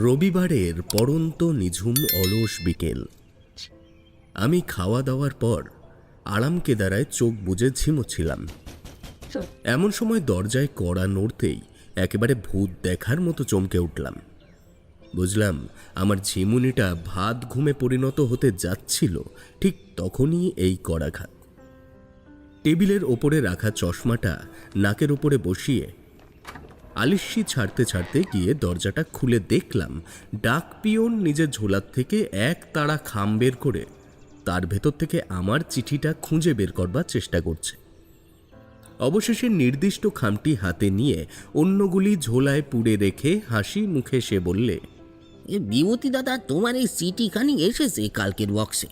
রবিবারের পড়ন্ত নিঝুম অলস বিকেল। আমি খাওয়া দাওয়ার পর আরাম কেদারায় চোখ বুজে ঝিমোচ্ছিলাম। এমন সময় দরজায় কড়া নড়তেই একেবারে ভূত দেখার মতো চমকে উঠলাম। বুঝলাম আমার ঝিমুনিটা ভাত ঘুমে পরিণত হতে যাচ্ছিল ঠিক তখনই এই কড়াঘাত। টেবিলের ওপরে রাখা চশমাটা নাকের ওপরে বসিয়ে আলিস্যি ছাড়তে ছাড়তে গিয়ে দরজাটা খুলে দেখলাম ডাক পিয়ন নিজের ঝোলার থেকে এক তাড়া খাম বের করে তার ভেতর থেকে আমার চিঠিটা খুঁজে বের করবার চেষ্টা করছে। অবশেষে নির্দিষ্ট খামটি হাতে নিয়ে অন্যগুলি ঝোলায় পুড়ে রেখে হাসি মুখে সে বললে, বিভূতি দাদা, তোমার এই চিঠিখানি এসেছে কালকের বক্সে।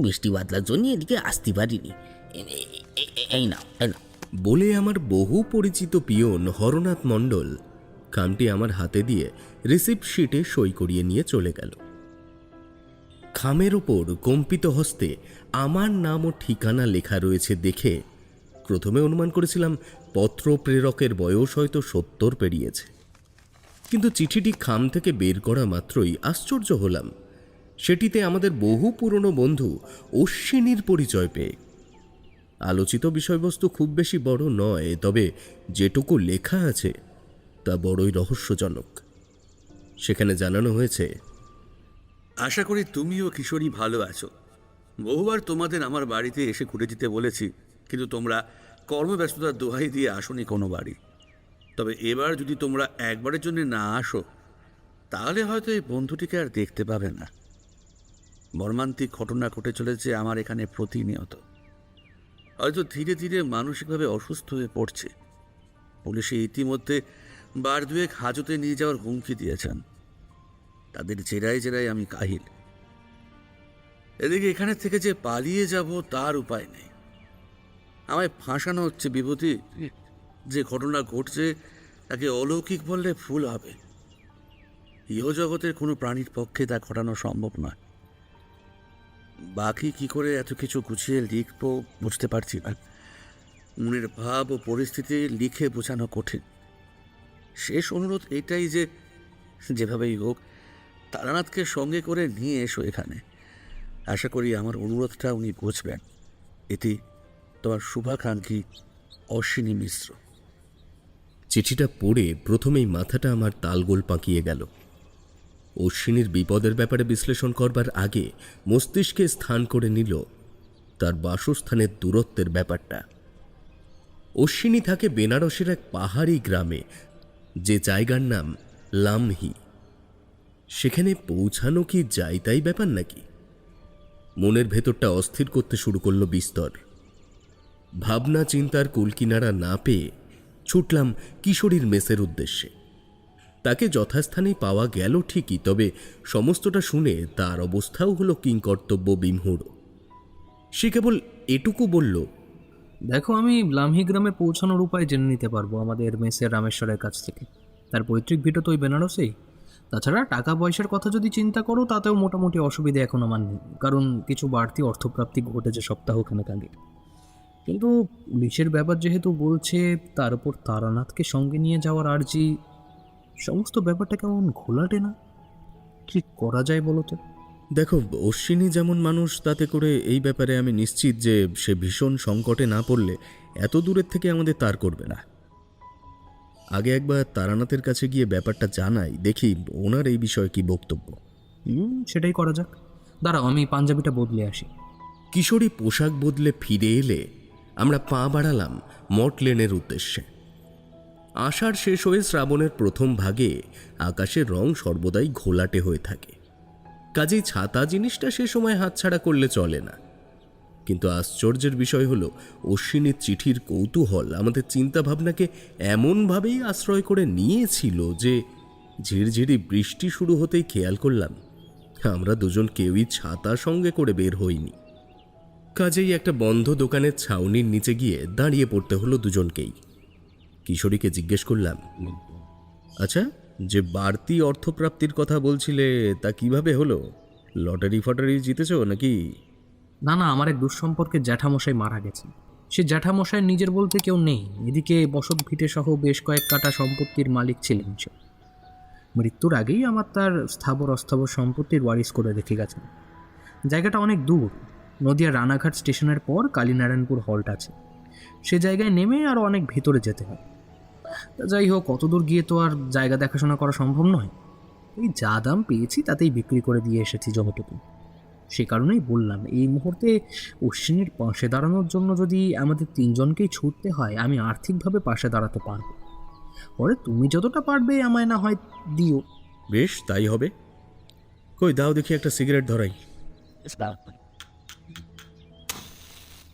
বৃষ্টি বাদলার জন্য এদিকে আসতে পারিনি। এই নাও, এই নাও। বলে আমার বহু পরিচিত পিয়ন হরনাথ মণ্ডল খামটি আমার হাতে দিয়ে রিসিপ্ট শিটে সই করিয়ে নিয়ে চলে গেল। খামের ওপর কম্পিত হস্তে আমার নাম ও ঠিকানা লেখা রয়েছে দেখে প্রথমে অনুমান করেছিলাম পত্র প্রেরকের বয়স হয়তো 70 পেরিয়েছে, কিন্তু চিঠিটি খাম থেকে বের করা মাত্রই আশ্চর্য হলাম সেটিতে আমাদের বহু পুরনো বন্ধু অশ্বিনীর পরিচয় পেয়ে। আলোচিত বিষয়বস্তু খুব বেশি বড় নয়, তবে যেটুকু লেখা আছে তা বড়ই রহস্যজনক। সেখানে জানানো হয়েছে, আশা করি তুমিও কিশোরী ভালো আছো। বহুবার তোমাদের আমার বাড়িতে এসে ঘুরে যেতে বলেছি, কিন্তু তোমরা কর্মব্যস্ততার দোহাই দিয়ে আসোনি কোনো বাড়ি। তবে এবার যদি তোমরা একবারের জন্য না আসো তাহলে হয়তো এই বন্ধুটিকে আর দেখতে পাবে না। মর্মান্তিক ঘটনা ঘটে চলেছে আমার এখানে প্রতিনিয়ত। হয়তো ধীরে ধীরে মানসিকভাবে অসুস্থ হয়ে পড়ছে। পুলিশে ইতিমধ্যে বার দুয়েক হাজতে নিয়ে যাওয়ার হুমকি দিয়েছেন। তাদের জেরায় জেরায় আমি কাহিল। এদিকে এখানে থেকে যে পালিয়ে যাব তার উপায় নেই। আমায় ফাঁসানো হচ্ছে বিভূতি। যে ঘটনা ঘটছে তাকে অলৌকিক বললে ভুল হবে। ইহজগতের কোনো প্রাণীর পক্ষে তা ঘটানো সম্ভব নয়। বাকি কি করে এত কিছু গুছিয়ে লিখবো বুঝতে পারছি না। মনের ভাব ও পরিস্থিতি লিখে বোঝানো কঠিন। শেষ অনুরোধ এটাই যে যেভাবেই হোক তারানাথকে সঙ্গে করে নিয়ে এসো এখানে। আশা করি আমার অনুরোধটা উনি বুঝবেন। এটি তোমার শুভাকাঙ্ক্ষী অশ্বিনী মিশ্র। চিঠিটা পড়ে প্রথমেই মাথাটা আমার তালগোল পাকিয়ে গেল। অশ্বিনীর বিপদের ব্যাপারে বিশ্লেষণ করবার আগে মস্তিষ্কে স্থান করে নিল তার বাসস্থানের দূরত্বের ব্যাপারটা। অশ্বিনী থাকে বেনারসের এক পাহাড়ি গ্রামে, যে জায়গার নাম লামহি। সেখানে পৌঁছানো কি যাই তাই ব্যাপার নাকি? মনের ভেতরটা অস্থির করতে শুরু করলো বিস্তর। ভাবনা চিন্তার কুলকিনারা না পেয়ে ছুটলাম কিশোরীর মেসের উদ্দেশ্যে। তাকে যথাস্থানেই পাওয়া গেল ঠিকই, তবে সমস্তটা শুনে তার অবস্থাও হলো কিংকর্তব্য বিমূঢ়। সে কেবল এটুকু বলল, দেখো, আমি লামহি গ্রামে পৌঁছানোর উপায় জেনে নিতে পারবো আমাদের মেসের রামেশ্বরের কাছ থেকে। তার পৈতৃক ভিটা তো ওই বেনারসেই। তাছাড়া টাকা পয়সার কথা যদি চিন্তা করো তাতেও মোটামুটি অসুবিধে এখন আমার নেই, কারণ কিছু বাড়তি অর্থপ্রাপ্তি ঘটেছে সপ্তাহখানেক আগে। কিন্তু পুলিশের ব্যাপার যেহেতু বলছে, তার উপর তারানাথকে সঙ্গে নিয়ে যাওয়ার আর্জি, সমস্ত ব্যাপারটা কেমন ঘোলাটে না? কি করা যায় বলো তো? দেখো, অশ্বিনী যেমন মানুষ তাতে করে এই ব্যাপারে আমি নিশ্চিত যে সে ভীষণ সংকটে না পড়লে এত দূরের থেকে আমাদের তার করবে না। আগে একবার তারানাথের কাছে গিয়ে ব্যাপারটা জানাই, দেখি ওনার এই বিষয়ে কি বক্তব্য। সেটাই করা যাক। দাঁড়াও, আমি পাঞ্জাবিটা বদলে আসি। কিশোরী পোশাক বদলে ফিরে এলে আমরা পা বাড়ালাম মঠ লেনের উদ্দেশ্যে। আষাঢ় শেষ হয়ে শ্রাবণের প্রথম ভাগে আকাশের রং সর্বদাই ঘোলাটে হয়ে থাকে, কাজেই ছাতা জিনিসটা সে সময় হাতছাড়া করলে চলে না। কিন্তু আশ্চর্যের বিষয় হলো, অশ্বিনীর চিঠির কৌতূহল আমাদের চিন্তাভাবনাকে এমনভাবেই আশ্রয় করে নিয়েছিল যে ঝিরঝিরি বৃষ্টি শুরু হতেই খেয়াল করলাম আমরা দুজন কেউই ছাতা সঙ্গে করে বের হইনি। কাজেই একটা বন্ধ দোকানের ছাউনির নিচে গিয়ে দাঁড়িয়ে পড়তে হলো দুজনকেই। কিশোরীকে জিজ্ঞেস করলাম, আচ্ছা, যে বাড়তি অর্থপ্রাপ্তির কথা বলছিলে তা কিভাবে হলো? লটারি ফটারি জিতেছ নাকি? না না, আমার এক দুঃসম্পর্কের জ্যাঠামশাই মারা গেছেন। সে জ্যাঠামশাই নিজের বলতে কেউ নেই। এদিকে বসত ভিটে সহ বেশ কয়েক কাটা সম্পত্তির মালিক ছিলেন সে। মৃত্যুর আগেই আমার তার স্থাবর অস্থাবর সম্পত্তির ওয়ারিশ করে রেখে গেছেন। জায়গাটা অনেক দূর, নদিয়া রানাঘাট স্টেশনের পর কালীনারায়ণপুর হল্ট আছে, সে জায়গায় নেমে আরও অনেক ভেতরে যেতে হয়। তা যাই হোক, কত দূর গিয়ে তো আর জায়গা দেখাশোনা করা সম্ভব নয়। এই যা দাম পেয়েছি তাতেই বিক্রি করে দিয়ে এসেছি জমিটুকু। সে কারণেই বললাম, এই মুহূর্তে অশ্বিনীর পাশে দাঁড়ানোর জন্য যদি আমাদের তিনজনকেই ছুটতে হয়, আমি আর্থিকভাবে পাশে দাঁড়াতে পারবো। পরে তুমি যতটা পারবে আমায় না হয় দিও। বেশ, তাই হবে। কই দাও দেখি একটা সিগারেট ধরাই।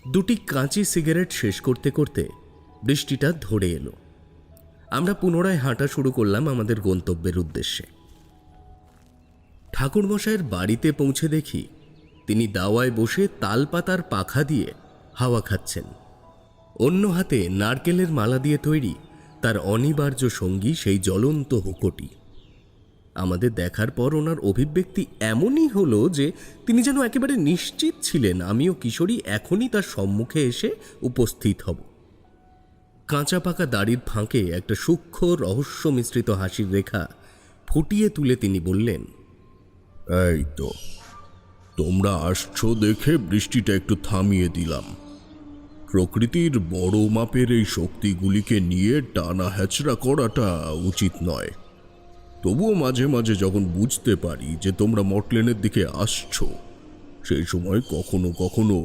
দুটি কাঁচি সিগারেট শেষ করতে করতে বৃষ্টিটা ধরে এলো। আমরা পুনরায় হাঁটা শুরু করলাম আমাদের গন্তব্যের উদ্দেশ্যে। ঠাকুরমশাইয়ের বাড়িতে পৌঁছে দেখি তিনি দাওয়ায় বসে তালপাতার পাখা দিয়ে হাওয়া খাচ্ছেন। অন্য হাতে নারকেলের মালা দিয়ে তৈরি তার অনিবার্য সঙ্গী সেই জ্বলন্ত হুকোটি। আমাদের দেখার পর ওনার অভিব্যক্তি এমনই হলো যে তিনি যেন একেবারে নিশ্চিত ছিলেন আমি ও কিশোরী এখনই তার সম্মুখে এসে উপস্থিত হব। কাঁচা পাকা দাড়ির ফাঁকে একটা সূক্ষ্ম রহস্য মিশ্রিত হাসির রেখা ফুটিয়ে তুলে তিনি বললেন, এই তো তোমরা আসছো দেখে বৃষ্টিটা একটু থামিয়ে দিলাম। প্রকৃতির বড় মাপের এই শক্তিগুলিকে নিয়ে টানা হ্যাচড়া করাটা উচিত নয়। তবুও মাঝে মাঝে যখন বুঝতে পারি যে তোমরা মটলেনের দিকে আসছো, সেই সময় কখনো কখনো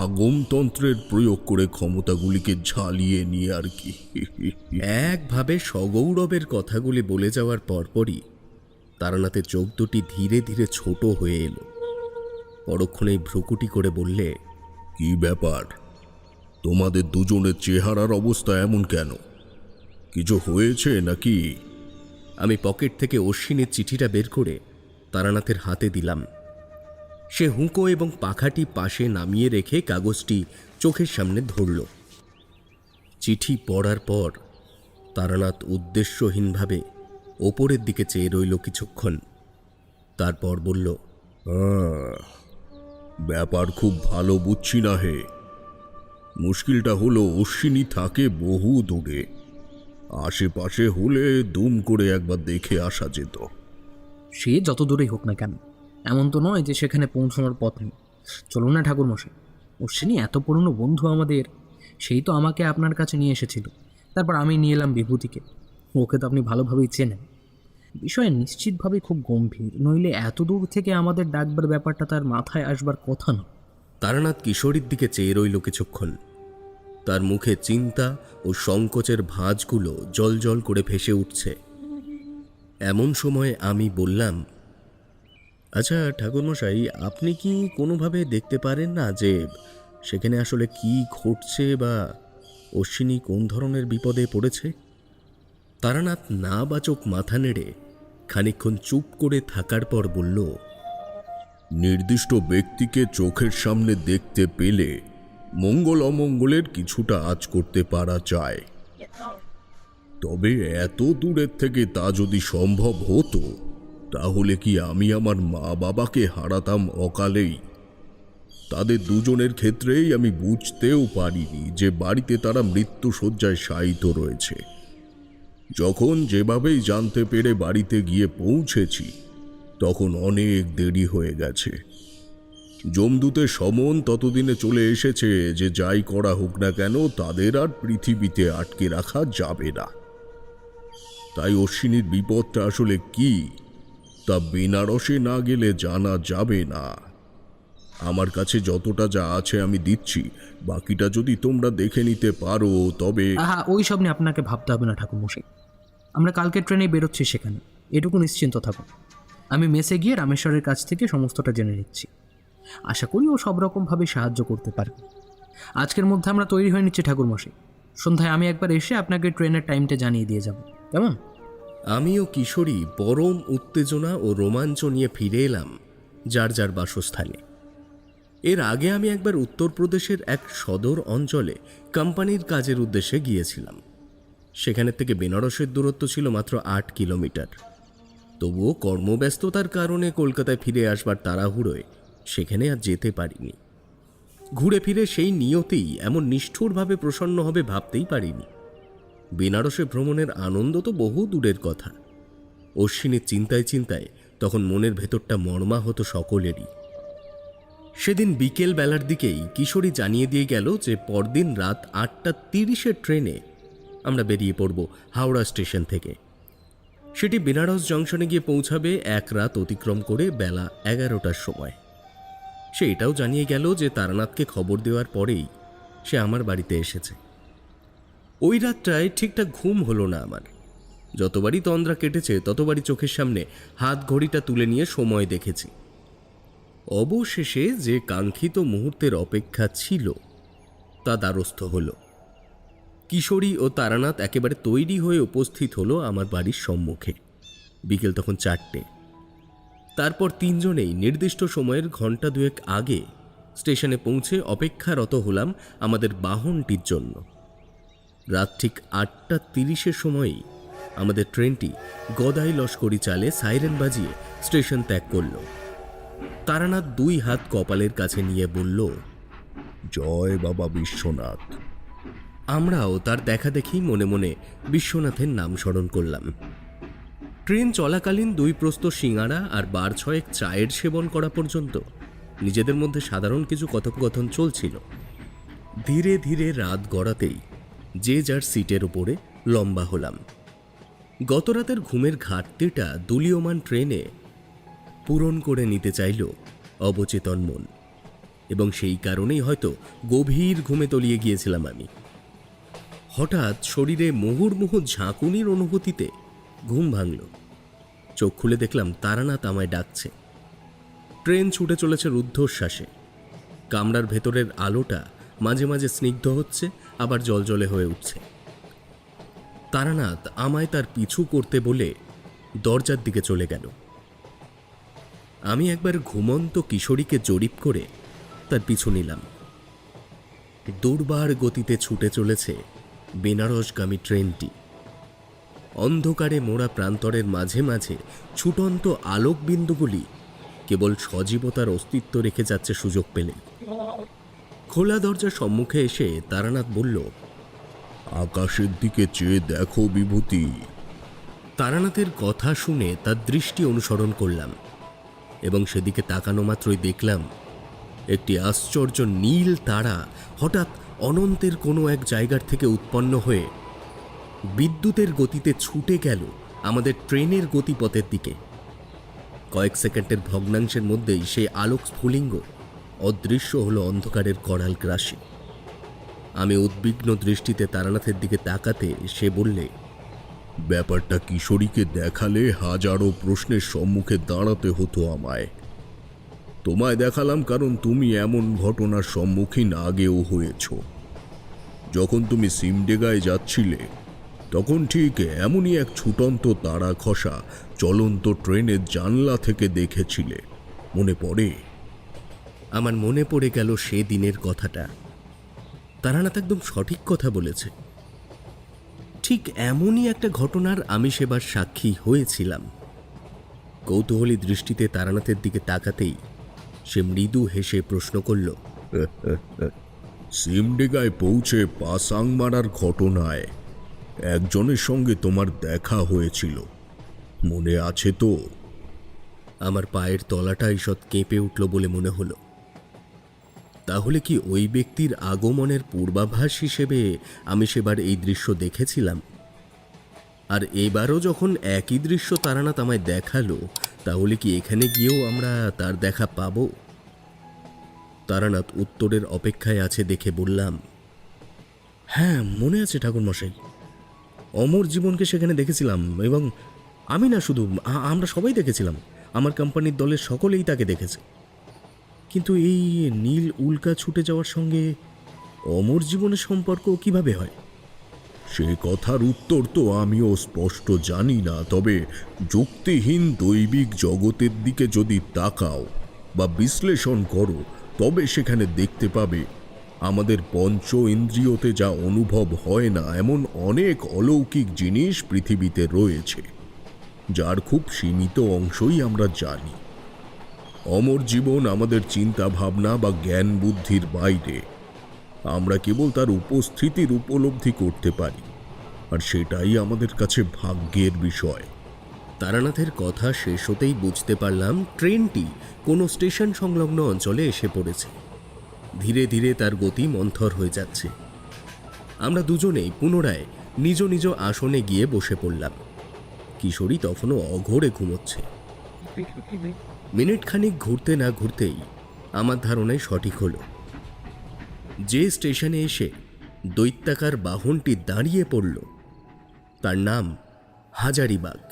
আগমতন্ত্রের প্রয়োগ করে ক্ষমতাগুলিকে ঝালিয়ে নিয়ে আর কি। একভাবে সগৌরবের কথাগুলি বলে যাওয়ার পরপরই তারানাথের চোখ দুটি ধীরে ধীরে ছোট হয়ে এলো। পরক্ষণেই ভ্রুকুটি করে বললে, কি ব্যাপার, তোমাদের দুজনের চেহারার অবস্থা এমন কেন? কিছু হয়েছে নাকি? আমি পকেট থেকে অশ্বিনীর চিঠিটা বের করে তারানাথের হাতে দিলাম। সে হুঁকো এবং পাখাটি পাশে নামিয়ে রেখে কাগজটি চোখের সামনে ধরল। চিঠি পড়ার পর তারানাথ উদ্দেশ্যহীনভাবে ওপরের দিকে চেয়ে রইল কিছুক্ষণ। তারপর বলল, ব্যাপার খুব ভালো বুঝছি না হে। মুশকিলটা হলো অশ্বিনী থাকে বহু দূরে। আশেপাশে হলে দুম করে একবার দেখে আসা যেত। সে যত দূরেই হোক না কেন, এমন তো নয় যে সেখানে পৌঁছানোর পথ নেই। চলুন না ঠাকুরমশাই, অশ্বিনী এত পুরনো বন্ধু আমাদের, সেই তো আমাকে আপনার কাছে নিয়ে এসেছিল। তারপর আমি নিয়ে এলাম বিভূতিকে। ওকে তো আপনি ভালোভাবেই চেনেন। বিষয় নিশ্চিতভাবে খুব গম্ভীর, নইলে এত দূর থেকে আমাদের ডাকবার ব্যাপারটা তার মাথায় আসবার কথা না। তারানাথ কিশোরীর দিকে চেয়ে রইল কিছুক্ষণ। তার মুখে চিন্তা ও সংকোচের ভাঁজগুলো জলজল করে ভেসে উঠছে। এমন সময় আমি বললাম, আচ্ছা ঠাকুরমশাই, আপনি কি কোনোভাবে দেখতে পারেন না যে সেখানে আসলে কি ঘটছে বা অশ্বিনী কোন ধরনের বিপদে পড়েছে? তারানাথ না বাচক মাথা নেড়ে খানিকক্ষণ চুপ করে থাকার পর বলল, নির্দিষ্ট ব্যক্তিকে চোখের সামনে দেখতে পেলে মঙ্গল অমঙ্গলের কিছুটা আঁচ করতে পারা যায়। তবে এত দূরের থেকে তা যদি সম্ভব হতো, তাহলে কি আমি আমার মা বাবাকে হারাতাম অকালেই? তাদের দুজনের ক্ষেত্রেই আমি বুঝতেও পারিনি যে বাড়িতে তারা মৃত্যুশয্যায় শায়িত রয়েছে। যখন যেভাবেই জানতে পেরে বাড়িতে গিয়ে পৌঁছেছি, তখন অনেক দেরি হয়ে গেছে। যমদূতের সমন ততদিনে চলে এসেছে যে যাই করা হোক না কেন তাদের আর পৃথিবীতে আটকে রাখা যাবে না। তাই অশ্বিনীর বিপদটা আসলে কি তা বেনারসে না গেলে জানা যাবে না। আমার কাছে যতটা যা আছে আমি দিচ্ছি, বাকিটা যদি তোমরা দেখে নিতে পারো তবে। ওই সব নিয়ে আপনাকে ভাবতে হবে না ঠাকুরমশাই, আমরা কালকে ট্রেনে বেরোচ্ছি, সেখানে এটুকু নিশ্চিন্ত থাকুন। আমি মেসে গিয়ে রামেশ্বরের কাছ থেকে সমস্তটা জেনে নিচ্ছি। আশা করি ও সব রকমভাবে সাহায্য করতে পারবে। আজকের মধ্যে আমরা তৈরি হয়ে নিচ্ছি ঠাকুরমশাই। সন্ধ্যায় আমি একবার এসে আপনাকে ট্রেনের টাইমটা জানিয়ে দিয়ে যাব, কেমন? আমি ও কিশোরী পরম উত্তেজনা ও রোমাঞ্চ নিয়ে ফিরে এলাম যার যার বাসস্থানে। এর আগে আমি একবার উত্তরপ্রদেশের এক সদর অঞ্চলে কোম্পানির কাজের উদ্দেশ্যে গিয়েছিলাম। সেখানের থেকে বেনারসের দূরত্ব ছিল মাত্র 8 কিলোমিটার। তবুও কর্মব্যস্ততার কারণে কলকাতায় ফিরে আসবার তাড়াহুড়োয় সেখানে আর যেতে পারিনি। ঘুরে ফিরে সেই নিয়তেই এমন নিষ্ঠুরভাবে প্রসন্ন হবে ভাবতেই পারিনি। বেনারসে ভ্রমণের আনন্দ তো বহু দূরের কথা, অশ্বিনীর চিন্তায় চিন্তায় তখন মনের ভেতরটা মর্মাহত সকলেরই। সেদিন বিকেল বেলার দিকেই কিশোরী জানিয়ে দিয়ে গেল যে পরদিন রাত 8:30 ট্রেনে আমরা বেরিয়ে পড়ব হাওড়া স্টেশন থেকে। সেটি বেনারস জংশনে গিয়ে পৌঁছাবে এক রাত অতিক্রম করে বেলা 11টার সময়। সে এটাও জানিয়ে গেল যে তারানাথকে খবর দেওয়ার পরেই সে আমার বাড়িতে এসেছে। ওই রাতটায় ঠিকঠাক ঘুম হলো না আমার। যতবারই তন্দ্রা কেটেছে ততবারই চোখের সামনে হাত ঘড়িটা তুলে নিয়ে সময় দেখেছি। অবশেষে যে কাঙ্ক্ষিত মুহূর্তের অপেক্ষা ছিল তা দ্বারস্থ হল। কিশোরী ও তারানাথ একেবারে তৈরি হয়ে উপস্থিত হলো আমার বাড়ির সম্মুখে। বিকেল তখন 4টে। তারপর তিনজনেই নির্দিষ্ট সময়ের ঘন্টা দুয়েক আগে স্টেশনে পৌঁছে অপেক্ষারত হলাম আমাদের বাহনটির জন্য। রাত ঠিক 8:30 সময়ই আমাদের ট্রেনটি গদাই লস্করি চালে সাইরেন বাজিয়ে স্টেশন ত্যাগ করল। তারানাথ 2 হাত কপালের কাছে নিয়ে বলল, জয় বাবা বিশ্বনাথ। আমরাও তার দেখা দেখি মনে মনে বিশ্বনাথের নাম স্মরণ করলাম। ট্রেন চলাকালীন 2 প্রস্ত সিঙাড়া আর 12-6 চায়ের সেবন করা পর্যন্ত নিজেদের মধ্যে সাধারণ কিছু কথোপকথন চলছিল। ধীরে ধীরে রাত গড়াতেই যে যার সিটের উপরে লম্বা হলাম। গতরাতের ঘুমের ঘাটতিটা দুলীয়মান ট্রেনে পূরণ করে নিতে চাইল অবচেতন মন, এবং সেই কারণেই হয়তো গভীর ঘুমে তলিয়ে গিয়েছিলাম আমি। হঠাৎ শরীরে মুহুর্মুহু ঝাঁকুনির অনুভূতিতে ঘুম ভাঙল। চোখ খুলে দেখলাম তারানাথ আমায় ডাকছে। ট্রেন ছুটে চলেছে রুদ্ধশ্বাসে। কামরার ভেতরের আলোটা মাঝে মাঝে স্নিগ্ধ হচ্ছে, আবার জলজলে হয়ে উঠছে। তারানাথ আমায় তার পিছু করতে বলে দরজার দিকে চলে গেল। আমি একবার ঘুমন্ত কিশোরীকে জরিপ করে তার পিছু নিলাম। দুর্বার গতিতে ছুটে চলেছে বেনারসগামী ট্রেনটি। অন্ধকারে মোড়া প্রান্তরের মাঝে মাঝে ছুটন্ত আলোকবিন্দুগুলি কেবল সজীবতার অস্তিত্ব রেখে যাচ্ছে সুযোগ পেলে। খোলা দরজার সম্মুখে এসে তারানাথ বলল, আকাশের দিকে চেয়ে দেখো বিভূতি। তারানাথের কথা শুনে তার দৃষ্টি অনুসরণ করলাম এবং সেদিকে তাকানো মাত্রই দেখলাম একটি আশ্চর্য নীল তারা হঠাৎ অনন্তের কোনো এক জায়গার থেকে উৎপন্ন হয়ে বিদ্যুতের গতিতে ছুটে গেল আমাদের ট্রেনের গতিপথের দিকে। কয়েক সেকেন্ডের ভগ্নাংশের মধ্যেই সেই আলোক স্ফুলিঙ্গ অদৃশ্য হলো অন্ধকারের করাল গ্রাসে। আমি উদ্বিগ্ন দৃষ্টিতে তারানাথের দিকে তাকাতে সে বললে, ব্যাপারটা কিশোরীকে দেখালে হাজারো প্রশ্নের সম্মুখে দাঁড়াতে হতো আমায়। তোমায় দেখালাম কারণ তুমি এমন ঘটনার সম্মুখীন আগেও হয়েছ। যখন তুমি সিমডেগায় যাচ্ছিলে তখন ঠিক এমনই এক ছুটন্ত তারা খসা চলন্ত ট্রেনের জানলা থেকে দেখেছিলে, মনে পড়ে? আমার মনে পড়ে গেল সে দিনের কথাটা। তারানাথ একদম সঠিক কথা বলেছে। ঠিক এমনই একটা ঘটনার আমি সেবার সাক্ষী হয়েছিলাম। কৌতূহলী দৃষ্টিতে তারানাথের দিকে তাকাতেই সে মৃদু হেসে প্রশ্ন করল, সিমডেগায় পৌঁছে পাসাং মারার ঘটনায় একজনের সঙ্গে তোমার দেখা হয়েছিল, মনে আছে তো? আমার পায়ের তলাটা ঈষৎ কেঁপে উঠল বলে মনে হলো। তাহলে কি ওই ব্যক্তির আগমনের পূর্বাভাস হিসেবে আমি সেবার এই দৃশ্য দেখেছিলাম? আর এবারও যখন একই দৃশ্য তারানাথ আমায় দেখালো, তাহলে কি এখানে গিয়েও আমরা তার দেখা পাব? তারানাথ উত্তরের অপেক্ষায় আছে দেখে বললাম, হ্যাঁ মনে আছে ঠাকুরমশাই, অমর জীবনকে সেখানে দেখেছিলাম, এবং আমি না শুধু, আমরা সবাই দেখেছিলাম। আমার কোম্পানির দলের সকলেই তাকে দেখেছে। কিন্তু এই নীল উল্কা ছুটে যাওয়ার সঙ্গে অমর জীবনের সম্পর্ক কিভাবে হয়? সে কথার উত্তর তো আমিও স্পষ্ট জানি না, তবে যুক্তিহীন দৈবিক জগতের দিকে যদি তাকাও বা বিশ্লেষণ করো তবে সেখানে দেখতে পাবে আমাদের পঞ্চ ইন্দ্রিয়তে যা অনুভব হয় না এমন অনেক অলৌকিক জিনিস পৃথিবীতে রয়েছে, যার খুব সীমিত অংশই আমরা জানি। অমর জীবন আমাদের চিন্তা ভাবনা বা জ্ঞান বুদ্ধির বাইরে। আমরা কেবল তার উপস্থিতির উপলব্ধি করতে পারি, আর সেটাই আমাদের কাছে ভাগ্যের বিষয়। তারানাথের কথা শেষ হতেই বুঝতে পারলাম ট্রেনটি কোনো স্টেশন সংলগ্ন অঞ্চলে এসে পড়েছে। ধীরে ধীরে তার গতি মন্থর হয়ে যাচ্ছে। আমরা দুজনেই পুনরায় নিজ নিজ আসনে গিয়ে বসে পড়লাম। কিশোরী তখনও অঘোরে ঘুমোচ্ছে। মিনিট খানিক ঘুরতে না ঘুরতেই আমার ধারণায় সঠিক হলো। যে স্টেশনে এসে দৈত্যাকার বাহনটি দাঁড়িয়ে পড়ল তার নাম হাজারিবাগ।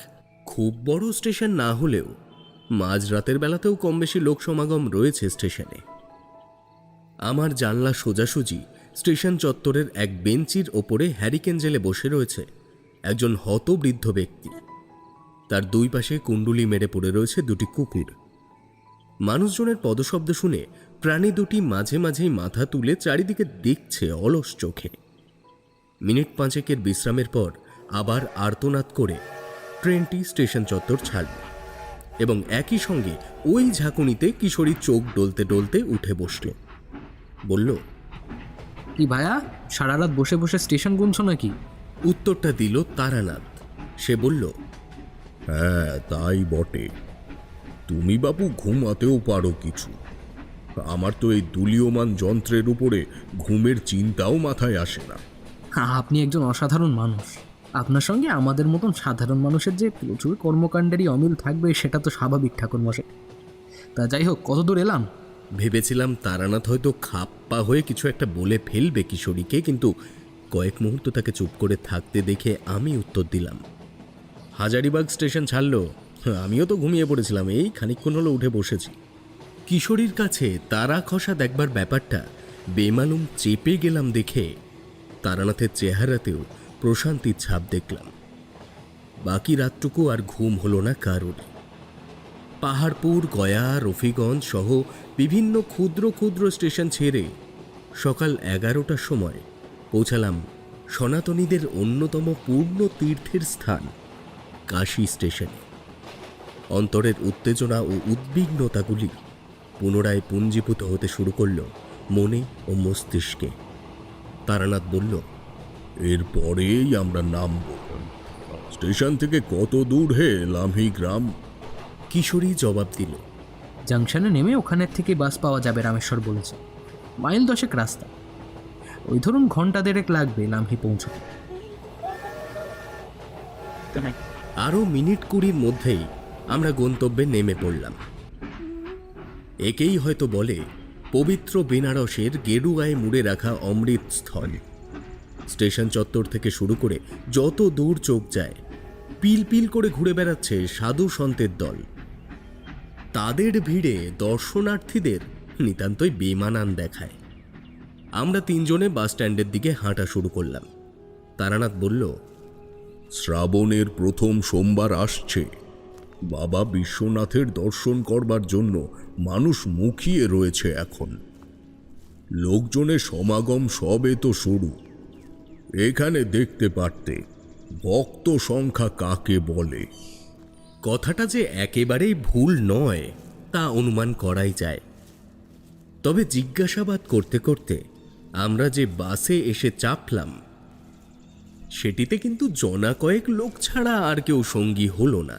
খুব বড় স্টেশন না হলেও মাঝরাতের বেলাতেও কম বেশি লোক সমাগম রয়েছে স্টেশনে। আমার জানলা সোজাসুজি স্টেশন চত্বরের এক বেঞ্চির ওপরে হ্যারিকেন জেলে বসে রয়েছে একজন হতবৃদ্ধ ব্যক্তি। তার দুই পাশে কুণ্ডুলি মেরে পড়ে রয়েছে দুটি কুকুর। মানুষজনের পদশব্দ শুনে প্রাণী দুটি মাঝে মাঝেই মাথা তুলে চারিদিকে দেখছে অলস চোখে। মিনিট পাঁচেকের বিশ্রামের পর আবার আর্তনাদ করে ট্রেনটি স্টেশন চত্বর ছাড়ল এবং একই সঙ্গে ওই ঝাঁকুনিতে কিশোরী চোখ ডলতে ডলতে উঠে বসল। বলল, কি ভায়া, সারা রাত বসে বসে স্টেশন গুনছো নাকি? উত্তরটা দিল তারানাথ। সে বলল, হ্যাঁ তাই বটে, তুমি বাপু ঘুমাতেও পারো কিছু, আমার তো এই দুলীয়মান যন্ত্রের উপরে ঘুমের চিন্তাও মাথায় আসে না। আপনি একজন অসাধারণ মানুষ। আপনার সঙ্গে আমাদের মতন সাধারণ মানুষের যে প্রচুর কর্মকাণ্ডেরই অমিল থাকবে সেটা তো স্বাভাবিক ঠাকুরমশাই। তা যাই হোক, কত দূর এলাম? ভেবেছিলাম তারানাথ হয়তো খাপ্পা হয়ে কিছু একটা বলে ফেলবে কিশোরীকে, কিন্তু কয়েক মুহূর্ত তাকে চুপ করে থাকতে দেখে আমি উত্তর দিলাম, হাজারিবাগ স্টেশন ছাড়লো, আমিও তো ঘুমিয়ে পড়েছিলাম, এই খানিকক্ষণ হলো উঠে বসেছি। কিশোরীর কাছে তারা খসা দেখবার ব্যাপারটা বেমালুম চেপে গেলাম দেখে তারানাথের চেহারাতেও প্রশান্তির ছাপ দেখলাম। বাকি রাতটুকু আর ঘুম হলো না কারোর। পাহাড়পুর, গয়া, রফিগঞ্জ সহ বিভিন্ন ক্ষুদ্র ক্ষুদ্র স্টেশন ছেড়ে সকাল 11টার সময় পৌঁছালাম সনাতনীদের অন্যতম পূর্ণ তীর্থের স্থান কাশী স্টেশনে। অন্তরের উত্তেজনা ও উদ্বিগ্নতাগুলি পুনরায় পুঞ্জীভূত হতে শুরু করল মনে ও মস্তিষ্কে। তারানাথ বলল, এরপরেই আমরা নামব। স্টেশন থেকে কত দূর হে লামহি গ্রাম? কিশোরী জবাব দিল, জাংশনে নেমে ওখানের থেকে বাস পাওয়া যাবে, রামেশ্বর বলেছে। মাইল 10 রাস্তা, ওই ধরুন ঘন্টা 1.5 লাগবে লামহি পৌঁছতে। আরও মিনিট 20 মধ্যেই আমরা গন্তব্যে নেমে পড়লাম। একেই হয়তো বলে পবিত্র বেনারসের গেরুয়ায় মুড়ে রাখা অমৃতস্থল। স্টেশন চত্বর থেকে শুরু করে যত দূর চোখ যায় পিল পিল করে ঘুরে বেড়াচ্ছে সাধু সন্তের দল। তাদের ভিড়ে দর্শনার্থীদের নিতান্তই বেমানান দেখায়। আমরা তিনজনে বাস স্ট্যান্ডের দিকে হাঁটা শুরু করলাম। তারানাথ বলল, শ্রাবণের প্রথম সোমবার আসছে, বাবা বিশ্বনাথের দর্শন করবার জন্য মানুষ মুখিয়ে রয়েছে এখন। লোকজনের সমাগম সবে তো শুরু। এখানে দেখতে পারতে ভক্ত সংখ্যা কাকে বলে। কথাটা যে একেবারেই ভুল নয় তা অনুমান করাই যায়। তবে জিজ্ঞাসাবাদ করতে করতে আমরা যে বাসে এসে চাপলাম সেটিতে কিন্তু জনা কয়েক লোক ছাড়া আর কেউ সঙ্গী হলো না।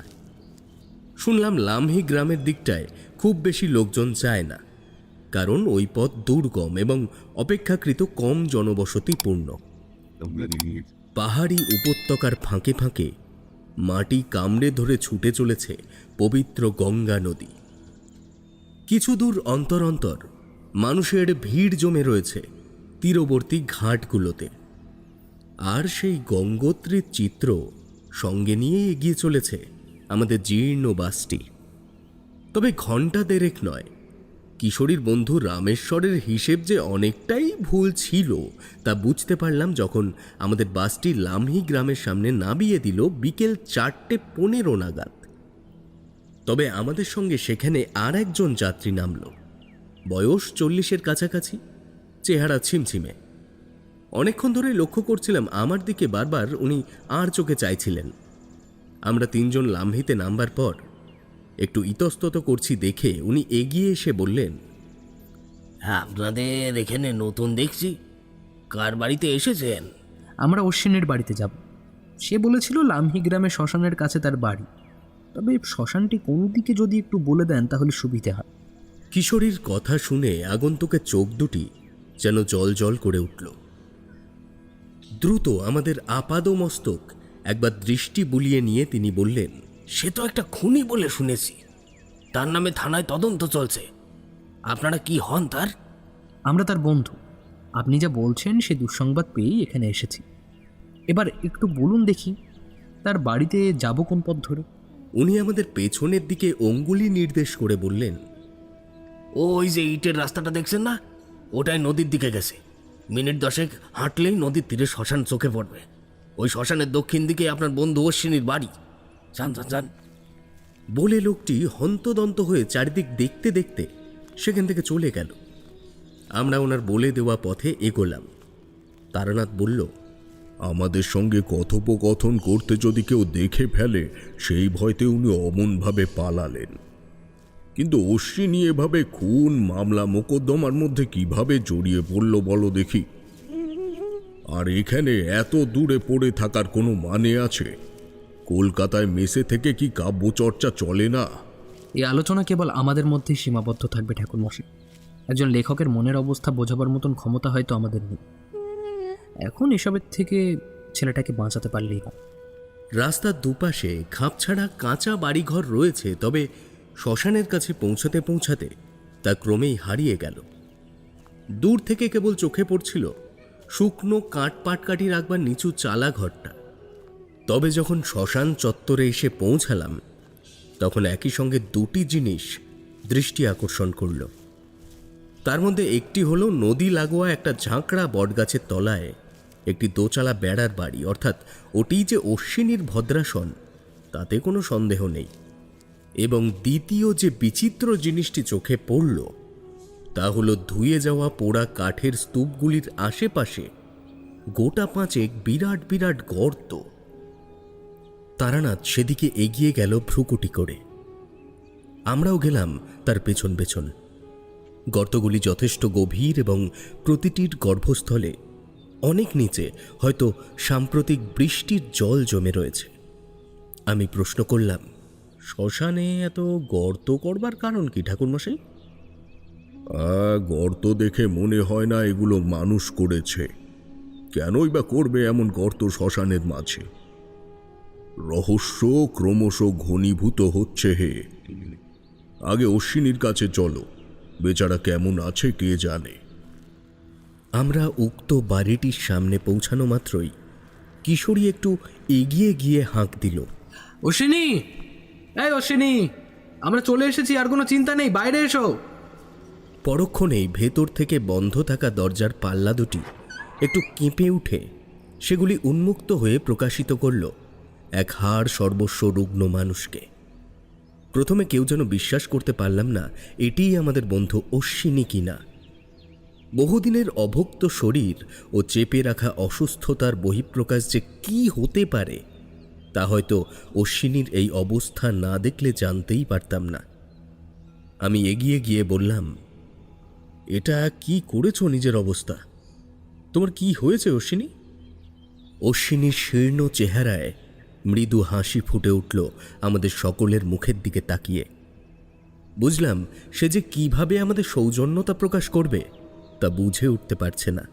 শুনলাম লামহি গ্রামের দিকটায় খুব বেশি লোকজন যায় না, কারণ ওই পথ দুর্গম এবং অপেক্ষাকৃত কম জনবসতিপূর্ণ। পাহাড়ি উপত্যকার ফাঁকে ফাঁকে মাটি কামড়ে ধরে ছুটে চলেছে পবিত্র গঙ্গা নদী। কিছু দূর অন্তর অন্তর মানুষের ভিড় জমে রয়েছে তীরবর্তী ঘাটগুলোতে, আর সেই গঙ্গোত্রীর চিত্র সঙ্গে নিয়ে এগিয়ে চলেছে আমাদের জীর্ণ বাসটি। তবে ঘণ্টা 1.5 নয়, কিশোরীর বন্ধু রামেশ্বরের হিসেব যে অনেকটাই ভুল ছিল তা বুঝতে পারলাম যখন আমাদের বাসটি লামহি গ্রামের সামনে নামিয়ে দিল বিকেল 4:15 নাগাদ। তবে আমাদের সঙ্গে সেখানে আর একজন যাত্রী নামল, বয়স 40-এর কাছাকাছি, চেহারা ছিমছিমে। অনেকক্ষণ ধরে লক্ষ্য করছিলাম আমার দিকে বারবার উনি আর চোখে চাইছিলেন। আমরা তিনজন লামহিতে নামবার পর একটু ইতস্তত করছি দেখে উনি এগিয়ে এসে বললেন, আপনাদের এখানে নতুন দেখছি, কার বাড়িতে এসেছেন? আমরা অশ্বিনের বাড়িতে যাব। সে বলেছিল লামহি গ্রামে শ্মশানের কাছে তার বাড়ি। তবে শ্মশানটি কোন দিকে যদি একটু বলে দেন তাহলে সুবিধে হয়। কিশোরীর কথা শুনে আগন্তুকের চোখ দুটি যেন জল জল করে উঠল। দ্রুত আমাদের আপাদমস্তক একবার দৃষ্টি বুলিয়ে নিয়ে তিনি বললেন, সে তো একটা খুনি বলে শুনেছি, তার নামে থানায় তদন্ত চলছে। আপনারা কি হন তার? আমরা তার বন্ধু। আপনি যা বলছেন সে দুঃসংবাদ পেয়েই এখানে এসেছি। এবার একটু বলুন দেখি, তার বাড়িতে যাব কোন পথ ধরে? উনি আমাদের পেছনের দিকে অঙ্গুলি নির্দেশ করে বললেন, ওই যে ইটের রাস্তাটা দেখছেন না, ওটাই নদীর দিকে গেছে। মিনিট 10 হাঁটলেই নদীর তীরে শ্মশান চোখে পড়বে। ওই শ্মশানের দক্ষিণ দিকে আপনার বন্ধু অশ্বিনীর বাড়ি। যান যান যান। বলে লোকটি হন্তদন্ত হয়ে চারিদিক দেখতে দেখতে সেখান থেকে চলে গেল। আমরা ওনার বলে দেওয়া পথে এগোলাম। তারানাথ বলল, আমাদের সঙ্গে কথোপকথন করতে যদি কেউ দেখে ফেলে সেই ভয়তে উনি অমনভাবে পালালেন। কিন্তু অশ্বিনী এভাবে খুন মামলা মোকদ্দমার মধ্যে কিভাবে জড়িয়ে পড়ল বলো দেখি? আর এখানে এত দূরে পড়ে থাকার কোনো মানে আছে? কলকাতায় মেসে থেকে কি কাব্যচর্চা চলে না? এই আলোচনা কেবল আমাদের মধ্যেই সীমাবদ্ধ থাকবে ঠাকুরমশাই। একজন লেখকের মনের অবস্থা বোঝাবার মতন ক্ষমতা হয়তো আমাদের নেই। এখন এসবের থেকে ছেলেটাকে বাঁচাতে পারলেই হয়। রাস্তার দুপাশে খাপছাড়া কাঁচা বাড়িঘর রয়েছে, তবে শ্মশানের কাছে পৌঁছাতে পৌঁছাতে তা ক্রমেই হারিয়ে গেল। দূর থেকে কেবল চোখে পড়ছিল শুকনো কাঠ পাটকাঠি রাখবার নিচু চালা ঘরটা। তবে যখন শ্মশান চত্বরে এসে পৌঁছালাম তখন একই সঙ্গে দুটি জিনিস দৃষ্টি আকর্ষণ করল। তার মধ্যে একটি হলো নদী লাগোয়া একটা ঝাঁকড়া বটগাছের তলায় একটি দোচালা বেড়ার বাড়ি, অর্থাৎ ওটি যে অশ্বিনীর ভদ্রাসন তাতে কোনো সন্দেহ নেই। এবং দ্বিতীয় যে বিচিত্র জিনিসটি চোখে পড়ল তা হলো ধুয়ে যাওয়া পোড়া কাঠের স্তূপগুলির আশেপাশে গোটা 5 বিরাট বিরাট গর্ত। তারানাথ সেদিকে এগিয়ে গেল ভ্রুকুটি করে। আমরাও গেলাম তার পেছন পেছন। গর্তগুলি যথেষ্ট গভীর এবং প্রতিটির গর্ভস্থলে অনেক নিচে হয়তো সাম্প্রতিক বৃষ্টির জল জমে রয়েছে। আমি প্রশ্ন করলাম, শ্মশানে এত গর্ত করবার কারণ কি ঠাকুরমশাই? গর্ত দেখে মনে হয় না এগুলো মানুষ করেছে। কেনই বা করবে এমন গর্ত শ্মশানের মাঝে? রহস্য ক্রমশ ঘনীভূত হচ্ছে হে। আগে অশ্বিনীর কাছে চলো, বেচারা কেমন আছে কে জানে। আমরা উক্ত বাড়িটির সামনে পৌঁছানো মাত্রই কিশোরী একটু এগিয়ে গিয়ে হাঁক দিল, অশ্বিনী, এই অশ্বিনী, আমরা চলে এসেছি, আর কোনো চিন্তা নেই, বাইরে এসো। পরক্ষণেই ভেতর থেকে বন্ধ থাকা দরজার পাল্লা দুটি একটু কেঁপে উঠে সেগুলি উন্মুক্ত হয়ে প্রকাশিত করল এক হাড় সর্বস্ব রুগ্ন মানুষকে। প্রথমে কেউ যেন বিশ্বাস করতে পারলাম না এটিই আমাদের বন্ধু অশ্বিনী কিনা। বহুদিনের অভুক্ত শরীর ও চেপে রাখা অসুস্থতার বহিঃপ্রকাশ যে কি হতে পারে তা হয়তো অশ্বিনীর এই অবস্থা না দেখলে জানতেই পারতাম না। আমি এগিয়ে গিয়ে বললাম, এটা কি করেছো নিজের অবস্থা? তোমার কি হয়েছে অশ্বিনী? অশ্বিনীর শীর্ণ চেহারায় মৃদু হাসি ফুটে উঠল আমাদের সকলের মুখের দিকে তাকিয়ে। বুঝলাম সে যে কিভাবে আমাদের সৌজন্যতা প্রকাশ করবে তা বুঝে উঠতে পারছে না।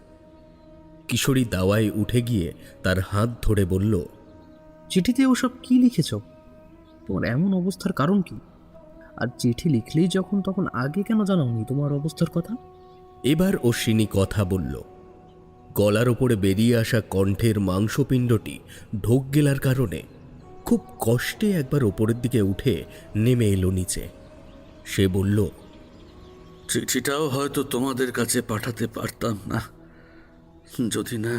কিশোরী দাওয়ায় উঠে গিয়ে তার হাত ধরে বলল, চিঠিতে ওসব কি লিখেছ? তোমার এমন অবস্থার কারণ কি? আর চিঠি লিখলেই যখন তখন আগে কেন জানাওনি তোমার অবস্থার কথা? এবার অশ্বিনী কথা বলল। গলার ওপরে বেরিয়ে আসা কণ্ঠের মাংসপিণ্ডটি ঢোক গেলার কারণে খুব কষ্টে একবার ওপরের দিকে উঠে নেমে এলো নিচে। সে বলল, চিঠিটাও হয়তো তোমাদের কাছে পাঠাতে পারতাম না যদি না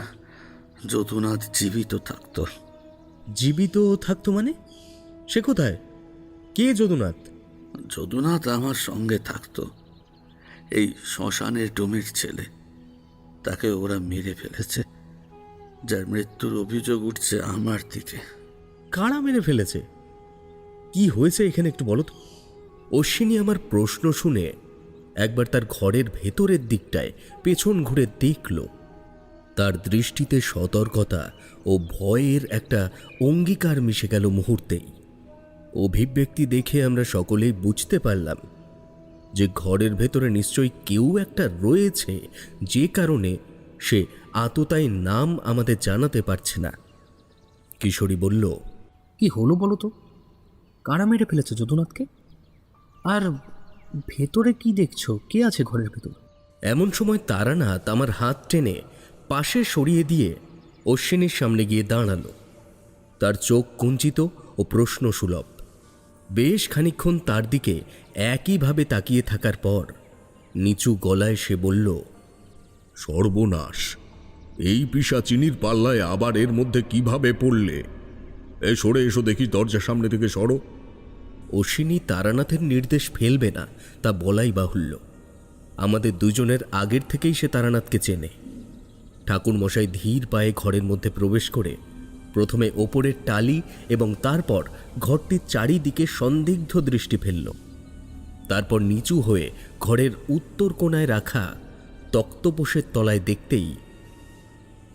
যদুনাথ জীবিত থাকতো। জীবিত থাকতো মানে? সে কোথায়? কে যদুনাথ? যদুনাথ আমার সঙ্গে থাকতো, এই শ্মশানের ডোমের ছেলে। তাকে ওরা মেরে ফেলেছে, যার মৃত্যুর অভিযোগ উঠছে আমার দিকে। কারা মেরে ফেলেছে? কি হয়েছে এখানে একটু বলো তো। অশ্বিনী আমার প্রশ্ন শুনে একবার তার ঘরের ভেতরের দিকটায় পেছন ঘুরে দেখল। তার দৃষ্টিতে সতর্কতা ও ভয়ের একটা অঙ্গীকার মিশে গেল মুহূর্তেই। অভিব্যক্তি দেখে আমরা সকলেই বুঝতে পারলাম যে ঘরের ভেতরে নিশ্চয়ই কেউ একটা রয়েছে, যে কারণে সে আততায়ী নাম আমাদের জানাতে পারছে না। কিশোরী বলল, কি হলো বলো তো? কারা মেরে ফেলেছে যদুনাথকে? আর ভেতরে কি দেখছো? কে আছে ঘরের ভেতর? এমন সময় তারানাথ আমার হাত টেনে পাশে সরিয়ে দিয়ে অশ্বিনীর সামনে গিয়ে দাঁড়ালো। তার চোখ কুঞ্চিত ও প্রশ্নসুলভ। বেশ খানিকক্ষণ তার দিকে একইভাবে তাকিয়ে থাকার পর নিচু গলায় সে বলল, সর্বনাশ! এই পিশাচিনীর পাল্লায় আবার এর মধ্যে কিভাবে পড়লে? সরে এসো দেখি, দরজার সামনে থেকে সরো। অশ্বিনী তারানাথের নির্দেশ ফেলবে না তা বলাই বাহুল্য। আমাদের দুজনের আগের থেকেই সে তারানাথকে চেনে। ঠাকুরমশাই ধীর পায়ে ঘরের মধ্যে প্রবেশ করে প্রথমে ওপরের টালি এবং তারপর ঘরটির চারিদিকে সন্দিগ্ধ দৃষ্টি ফেলল। তারপর নিচু হয়ে ঘরের উত্তর কোণায় রাখা তক্তপোষের তলায় দেখতেই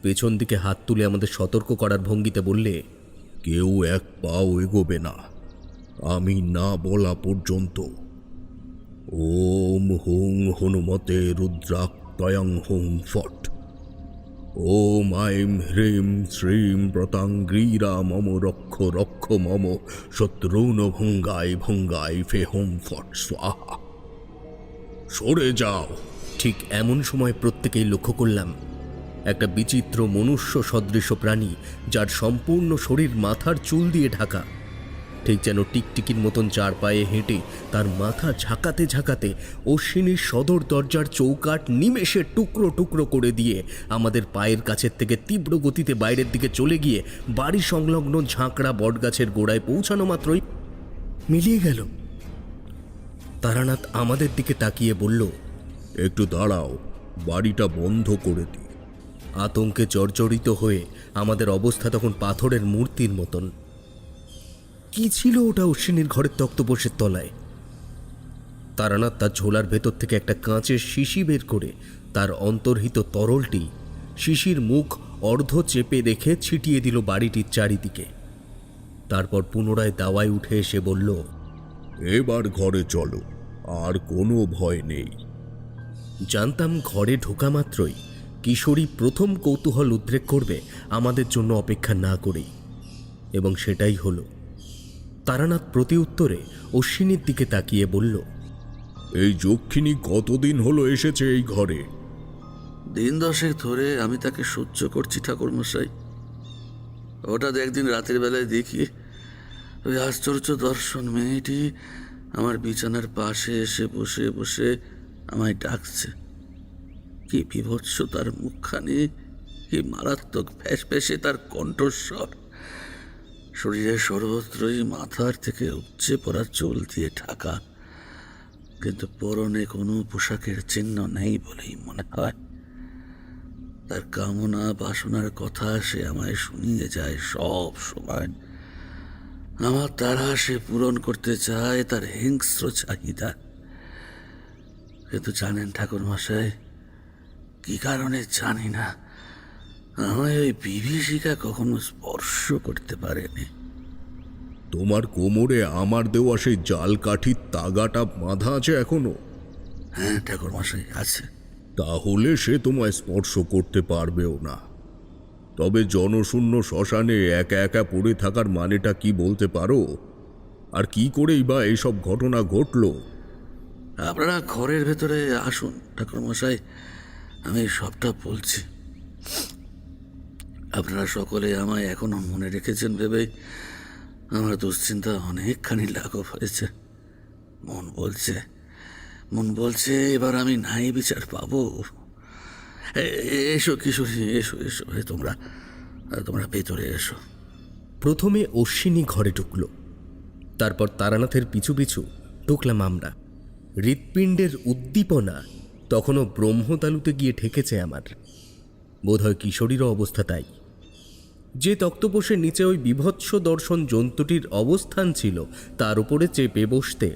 পেছন দিকে হাত তুলে আমাদের সতর্ক করার ভঙ্গিতে বললে, কেউ এক পাও এগোবে না আমি না বলা পর্যন্ত। ওম হুং হনুমতে রুদ্রাক্তয়ং হুং ফট। ওম আইম হ্রিম শ্রীম প্রতাঙ্গ্রীরা মম রক্ষ রক্ষ মম শত্রুন ভঙ্গায় ভঙ্গায় ফে হোম ফট স্বাহা। সরে যাও। ঠিক এমন সময় প্রত্যেকেই লক্ষ্য করলাম একটা বিচিত্র মনুষ্য সদৃশ প্রাণী, যার সম্পূর্ণ শরীর মাথার চুল দিয়ে ঢাকা, ঠিক যেন টিকটিকির মতন চার পায়ে হেঁটে তার মাথা ঝাঁকাতে ঝাঁকাতে অশ্বিনীর সদর দরজার চৌকাঠ নিমেষে টুকরো টুকরো করে দিয়ে আমাদের পায়ের কাছের থেকে তীব্র গতিতে বাইরের দিকে চলে গিয়ে বাড়ি সংলগ্ন ঝাঁকড়া বটগাছের গোড়ায় পৌঁছানো মাত্রই মিলিয়ে গেল। তারানাথ আমাদের দিকে তাকিয়ে বলল, একটু দাঁড়াও, বাড়িটা বন্ধ করে দিই। আতঙ্কে জর্জরিত হয়ে আমাদের অবস্থা তখন পাথরের মূর্তির মতন। কি ছিল ওটা অশ্বিনীর ঘরের তক্তপোষের তলায়? তারানাথ তার ঝোলার ভেতর থেকে একটা কাঁচের শিশি বের করে তার অন্তর্হিত তরলটি শিশির মুখ অর্ধ চেপে রেখে ছিটিয়ে দিল বাড়িটির চারিদিকে। তারপর পুনরায় দাওয়ায় উঠে এসে বলল, এবার ঘরে চলো, আর কোনো ভয় নেই। জানতাম ঘরে ঢোকা মাত্রই কিশোরী প্রথম কৌতূহল উদ্রেক করবে আমাদের জন্য অপেক্ষা না করেই, এবং সেটাই হলো। তারানাথ প্রতি উত্তরে অশ্বিনীর দিকে তাকিয়ে বলল, এই যক্ষিণী কতদিন হলো এসেছে এই ঘরে? দিন 10 ধরে আমি তাকে সহ্য করছি ঠাকুরমশাই। হঠাৎ একদিন রাতের বেলায় দেখি ওই আশ্চর্য দর্শন মেয়েটি আমার বিছানার পাশে এসে বসে বসে আমায় ডাকছে। কি বিভৎস তার মুখখানি, কি মারাত্মক ফ্যাস ফ্যাসে তার কণ্ঠস্বর। শরীরের সর্বত্রই মাথার থেকে উপচে পড়া চুল দিয়ে ঢাকা, কিন্তু পরনে কোনো পোশাকের চিহ্ন নেই বলেই মনে হয়। তার কামনা বাসনার কথা সে আমায় শুনিয়ে যায় সব সময়। আমার দ্বারা সে পূরণ করতে চায় তার হিংস্র চাহিদা। কিন্তু জানেন ঠাকুরমশাই, কি কারণে জানি না, আমায় ওই বিভীষিকা কখনো স্পর্শ করতে পারেনি। তোমার কোমরে আমার দেওয়া সেই জাল কাঠির তাগাটা বাঁধা আছে এখনো? হ্যাঁ ঠাকুরমশাই, আছে। তাহলে সে তোমায় স্পর্শ করতে পারবেও না। তবে জনশূন্য শ্মশানে একা একা পড়ে থাকার মানেটা কি বলতে পারো? আর কি করেই বা এইসব ঘটনা ঘটল? আপনারা ঘরের ভেতরে আসুন ঠাকুরমশাই, আমি সবটা বলছি। আপনারা সকলে আমায় এখনো মনে রেখেছেন ভেবেই আমার দুশ্চিন্তা অনেকখানি লাঘব হয়েছে। মন বলছে এবার আমি ন্যায় বিচার পাবো। এসো কিশোরী, এসো এসো, তোমরা ভেতরে এসো। প্রথমে অশ্বিনী ঘরে ঢুকল, তারপর তারানাথের পিছু পিছু ঢুকলাম আমরা। হৃৎপিণ্ডের উদ্দীপনা তখনও ব্রহ্মতালুতে গিয়ে ঠেকেছে আমার। বোধহয় কিশোরীরও অবস্থা তাই। যে তক্তপোষের নিচে ওই বিভৎস দর্শন জন্তুটির অবস্থান ছিল, তার উপরে চেপে বসতে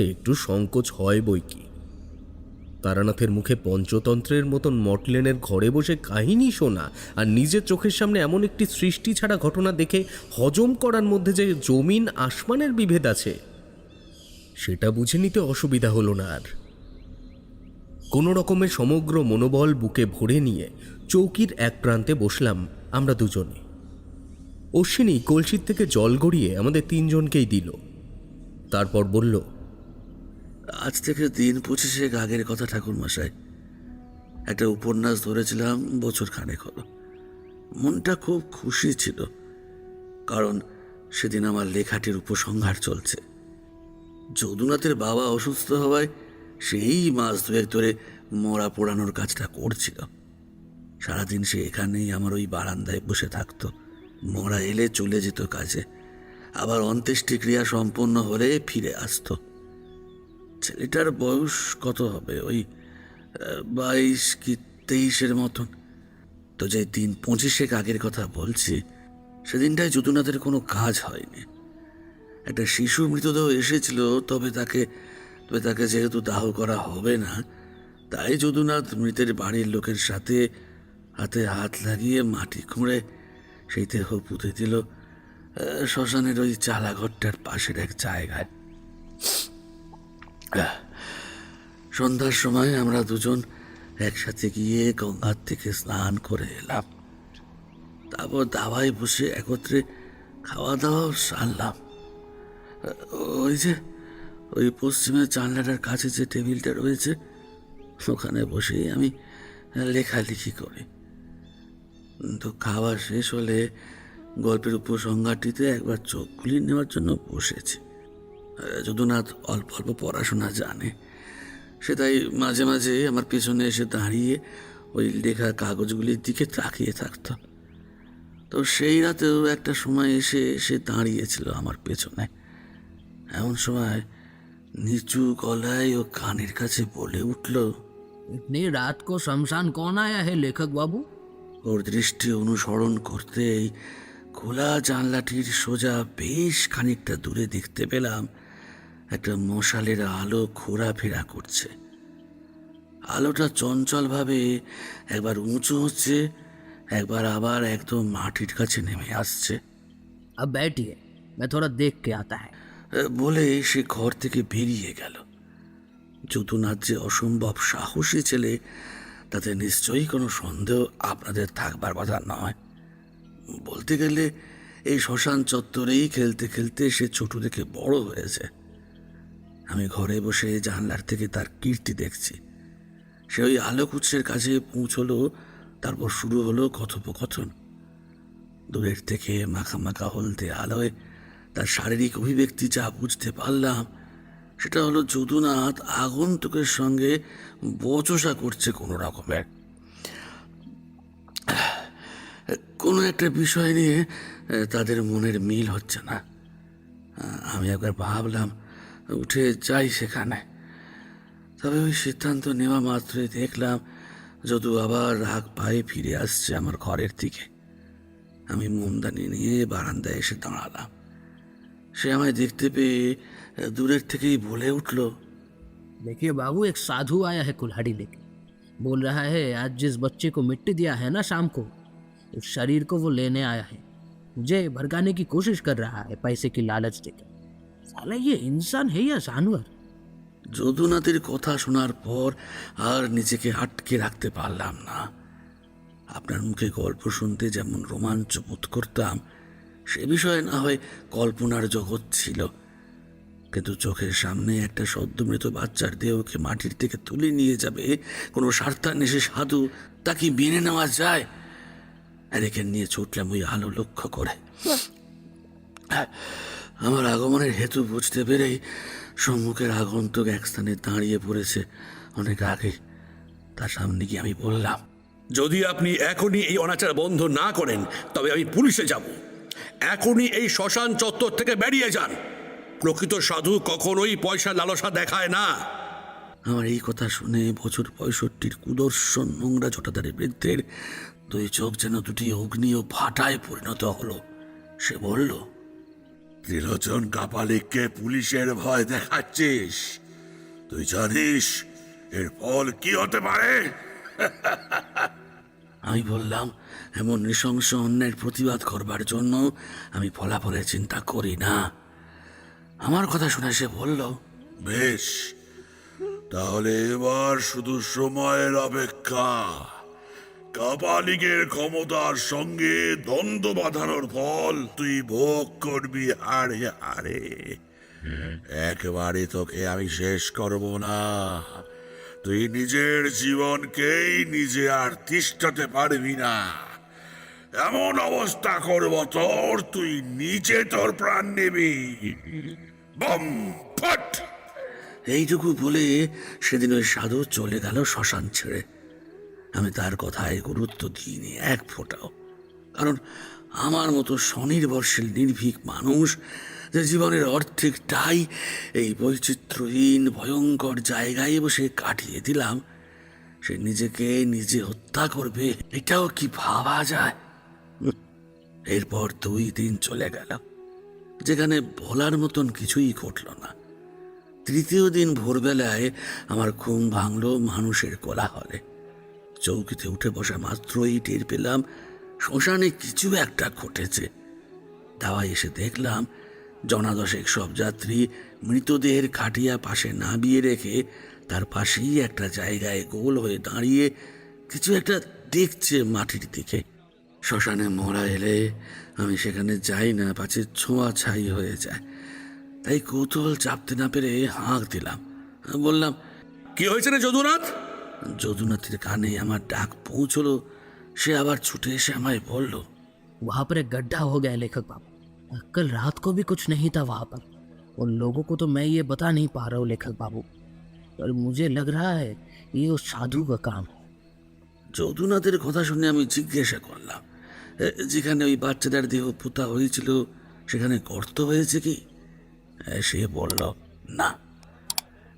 একটু সংকোচ হয় বই কি। তারানাথের মুখে পঞ্চতন্ত্রের মতন মটলেনের ঘরে বসে কাহিনী শোনা আর নিজের চোখের সামনে এমন একটি সৃষ্টি ছাড়া ঘটনা দেখে হজম করার মধ্যে যে জমিন আসমানের বিভেদ আছে সেটা বুঝে নিতে অসুবিধা হলো না আর। কোনো রকমের সমগ্র মনোবল বুকে ভরে নিয়ে চৌকির এক প্রান্তে বসলাম আমরা দুজনে। অশ্বিনী কলসির থেকে জল গড়িয়ে আমাদের তিনজনকেই দিল, তারপর বলল, আজ থেকে দিন 25 আগের কথা ঠাকুরমশাই। একটা উপন্যাস ধরেছিলাম বছর খানেক হলো। মনটা খুব খুশি ছিল, কারণ সেদিন আমার লেখাটির উপসংহার চলছে। যদুনাথের বাবা অসুস্থ হওয়ায় সেই মাস 2 ধরে মরা পোড়ানোর কাজটা করছিল। সারাদিন সে এখানেই আমার ওই বারান্দায় বসে থাকতো। মরা এলে চলে যেত কাজে, আবার অন্ত্যেষ্টিক্রিয়া সম্পন্ন হলে ফিরে আসতো। ছেলেটার বয়স কত হবে, ওই 22 কি 23-এর মতন। তো যে দিন 25 আগের কথা বলছি, সেদিনটায় যদুনাথের কোনো কাজ হয়নি। একটা শিশু মৃতদেহ এসেছিল, তবে তাকে যেহেতু দাহ করা হবে না, তাই যদুনাথ মৃতের বাড়ির লোকের সাথে হাতে হাত লাগিয়ে মাটি খুঁড়ে সেই দেহ পুঁতে দিল শ্মশানের ওই চালাঘরটার পাশের এক জায়গায়। সন্ধ্যার সময় আমরা দুজন একসাথে গিয়ে গঙ্গার থেকে স্নান করে এলাম। তারপর দাওয়ায় বসে একত্রে খাওয়া দাওয়া সারলাম। ওই পশ্চিমের জানলাটার কাছে যে টেবিলটা রয়েছে, ওখানে বসেই আমি লেখালেখি করি। তো খাওয়া শেষ হলে গল্পের উপসংহারটিতে একবার চোখ খুলিয়ে নেওয়ার জন্য বসেছি। যদুনাথ অল্প অল্প পড়াশোনা জানে, সে তাই মাঝে মাঝে আমার পেছনে এসে দাঁড়িয়ে ওই লেখা কাগজগুলির দিকে তাকিয়ে থাকত। তো সেই রাতেও একটা সময় এসে সে দাঁড়িয়েছিল আমার পেছনে। এমন সময় নিচু গলায় ও কানের কাছে বলে উঠল, इतनी रात को शमशान कौन आया है लेखक बाबू? ওর দৃষ্টি অনুসরণ করতেই খোলা জানলাটির সোজা বেশ খানিকটা দূরে দেখতে পেলাম একটা মশালের আলো ঘোরাফেরা করছে। আলোটা চঞ্চলভাবে একবার উঁচু হচ্ছে, একবার আবার একদম মাটির কাছে নেমে আসছে। अब बैठिए, मैं थोड़ा देख के आता है। বলে সে ঘর থেকে বেরিয়ে গেল। যদুনাথ যে অসম্ভব সাহসী ছেলে, তাতে নিশ্চয়ই কোনো সন্দেহ আপনাদের থাকবার কথা নয়। বলতে গেলে এই শ্মশান চত্বরেই খেলতে খেলতে সে ছোট থেকে বড় হয়েছে। আমি ঘরে বসে জানলার থেকে তার কীর্তি দেখছি। সে ওই আলোকউৎসের কাছে পৌঁছলো, তারপর শুরু হলো কথোপকথন। দূরের থেকে মাখা মাখা হলদে আলোয় তার শারীরিক অভিব্যক্তি যা বুঝতে পারলাম, সেটা হলো যদুনাথ আগন্তুকের সঙ্গে বচসা করছে কোনো রকমের। কোনো একটা বিষয় নিয়ে তাদের মনের মিল হচ্ছে না। আমি একবার ভাবলাম উঠে যাই সেখানে, তবে ওই সিদ্ধান্ত নেওয়া মাত্রই দেখলাম যদু আবার রাগ পায়ে ফিরে আসছে আমার ঘরের দিকে। আমি মোমদানি নিয়ে বারান্দায় এসে দাঁড়ালাম। সে আমায় দেখতে পেয়ে দূরের থেকেই বলে উঠল, देखिए बाबू, एक साधु आया है कुल्हाड़ी लेके, बोल रहा है आज जिस बच्चे को मिट्टी दिया है ना शाम को, उस शरीर को वो लेने आया है। मुझे भड़काने की कोशिश कर रहा है पैसे की लालच देकर। साला ये इंसान है या जानवर? যদুনাথের কথা শোনার পর আর নিজেকে আটকে রাখতে পারলাম না। আপনার মুখে গল্প শুনতে যেমন রোমাঞ্চ বোধ করতাম, সে বিষয়ে না হয় কল্পনার জগৎ ছিল, কিন্তু চোখের সামনে একটা সদ্যমৃত বাচ্চার দেহকে মাটির থেকে তুলে নিয়ে যাবে কোনো স্বার্থান্বেষী সাধু, তা কি মেনে নেওয়া যায়? এদিকে নিয়ে ছুটলাম ওই আলো লক্ষ্য করে। আমার আগমনের হেতু বুঝতে পেরেই সম্মুখের আগন্তুক এক স্থানে দাঁড়িয়ে পড়েছে অনেক আগে। তার সামনে গিয়ে আমি বললাম, যদি আপনি এখনই এই অনাচার বন্ধ না করেন, তবে আমি পুলিশে যাব। এখনই এই শ্মশান চত্বর থেকে বেরিয়ে যান। প্রকৃত সাধু কখনোই পয়সা লালসা দেখায় না। আমার এই কথা শুনে বছর 65 কুদর্শন নোংরা জটাধারী বৃদ্ধের দুই চোখ যেন দুটি অগ্নি ও ভাটায় পরিণত হলো। সে বলল, ত্রিলোচন কাপালিককে পুলিশের ভয় দেখাচ্ছিস? তুই জানিস এর ফল কি হতে পারে? আমি বললাম, এমন নৃশংস অন্যায়ের প্রতিবাদ করবার জন্য আমি ফলাফলের চিন্তা করি না। আমার কথা শুনে সে বলল, বেশ, তাহলে এবার শুধু সময়ের অপেক্ষা। কাপালিকের ক্ষমতার সঙ্গে দ্বন্দ্ব বাঁধানোর ফল তুই ভোগ করবি হাড়ে হাড়ে। একবারে তোকে আমি শেষ করব না। তুই নিজের জীবনকেই নিজে আর তিষ্ঠাতে পারবি না। এমন অবস্থা করব তোর, তুই নিজে তোর প্রাণ নিবি। বম ফট! এইটুকু বলে সেদিন ওই সাধু চলে গেল শ্মশান ছেড়ে। আমি তার কথায় গুরুত্ব দিইনি এক ফোঁটাও, কারণ আমার মতো স্বনির্ভরশীল নির্ভীক মানুষ যে জীবনের অর্ধেকটাই এই বৈচিত্র্যহীন ভয়ঙ্কর জায়গায় বসে কাটিয়ে দিলাম, সে নিজেকে নিজে হত্যা করবে এটাও কি ভাবা যায়? এরপর 2 দিন চলে গেল, যেখানে বলার মতন কিছুই ঘটল না। 3য় দিন ভোরবেলায় আমার ঘুম ভাঙল মানুষের কোলাহলে। চৌকিতে উঠে বসা মাত্রই টের পেলাম শ্মশানে কিছু একটা ঘটেছে। দাওয়ায় এসে দেখলাম 10 সব যাত্রী মৃতদেহের খাটিয়া পাশে নামিয়ে রেখে তার পাশেই একটা জায়গায় গোল হয়ে দাঁড়িয়ে কিছু একটা দেখছে মাটির দিকে। শ্মশানে মরা এলে আমি সেখানে যাই না, পাছে ছোঁয়া ছাই হয়ে যায়। তাই কৌতূহল চাপতে না পেরে হাঁক দিলাম। বললাম, কি হয়েছে রে যদুনাথ? যদুনাথের কানে আমার ডাক পৌঁছলো। সে আবার ছুটে এসে আমায় বলল, वहां पर एक गड्ढा हो गया लेखक बाबू। कल रात को भी कुछ नहीं था वहां पर। उन लोगों को तो मैं ये बता नहीं पा रहा हूँ लेखक बाबू, पर मुझे लग रहा है ये उस साधु का काम है। যদুনাথের কথা শুনে আমি জিজ্ঞাসা করলাম, যেখানে ওই বাচ্চাটার দেহ পোতা হয়েছিল সেখানে গর্ত হয়েছে কি? সে বলল, না।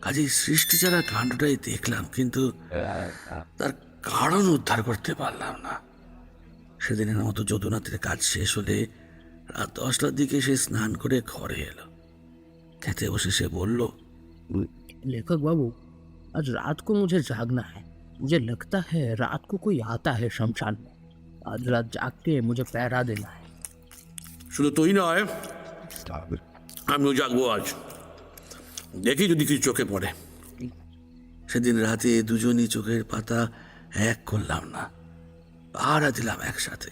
কাজেই সৃষ্টি ছাড়া কাণ্ডটাই দেখলাম, কিন্তু তার কারণ উদ্ধার করতে পারলাম না। সেদিনের মতো যদুনাথের কাজ শেষ হলে রাত 10টার দিকে সে স্নান করে ঘরে এলো। খেতে বসে সে বলল, लेखक बाबू, आज रात को मुझे जागना है। मुझे लगता है रात को कोई आता है शमशान में। आज रात जाग के मुझे पहरा देना है। শুধু তুই নয়, আমিও জাগবো আজ। দেখি যদি কিছু চোখে পড়ে। সেদিন রাতে দুজনই চোখের পাতা এক করলাম না, পাহারা দিলাম একসাথে।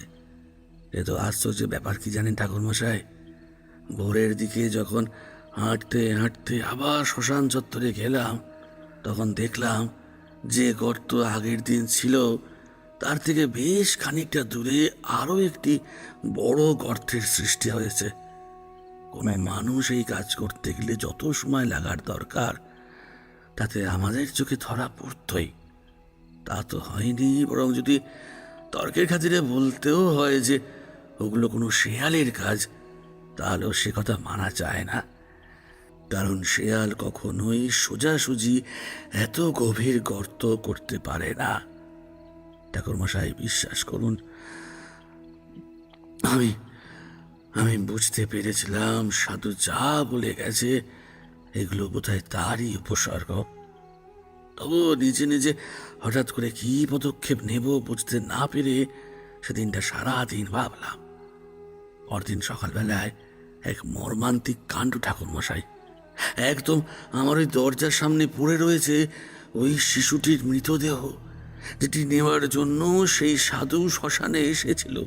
এ তো আশ্চর্য ব্যাপার, কি জানেন ঠাকুরমশাই? ভোরের দিকে যখন হাঁটতে হাঁটতে আবার শ্মশান চত্বরে গেলাম, তখন দেখলাম যে গর্ত আগের দিন ছিল তার থেকে বেশ খানিকটা দূরে আরও একটি বড় গর্তের সৃষ্টি হয়েছে। কোনো মানুষ এই কাজ করতে গেলে যত সময় লাগার দরকার, তাতে আমাদের চোখে ধরা পড়তই। তা তো হয়নি, বরং যদি তর্কের খাতিরে বলতেও হয় যে ওগুলো কোনো শেয়ালের কাজ, তাহলেও সে কথা মানা যায় না। কারণ শেয়াল কখনোই সোজাসুজি এত গভীর গর্ত করতে পারে না। ঠাকুরমশাই, বিশ্বাস করুন, আমি বুঝতে পেরেছিলাম সাধু যা বলে গেছে এগুলো বোধহয় তারই উপসর্গ। তবুও নিজে নিজে হঠাৎ করে কি পদক্ষেপ নেব বুঝতে না পেরে সেদিনটা সারাদিন ভাবলাম। পরদিন সকালবেলায় এক মর্মান্তিক কাণ্ড ঠাকুরমশাই। একদম আমার ওই দরজার সামনে পড়ে রয়েছে ওই শিশুটির মৃতদেহ, যেটি নেওয়ার জন্য সেই সাধু শ্মশানে এসেছিল।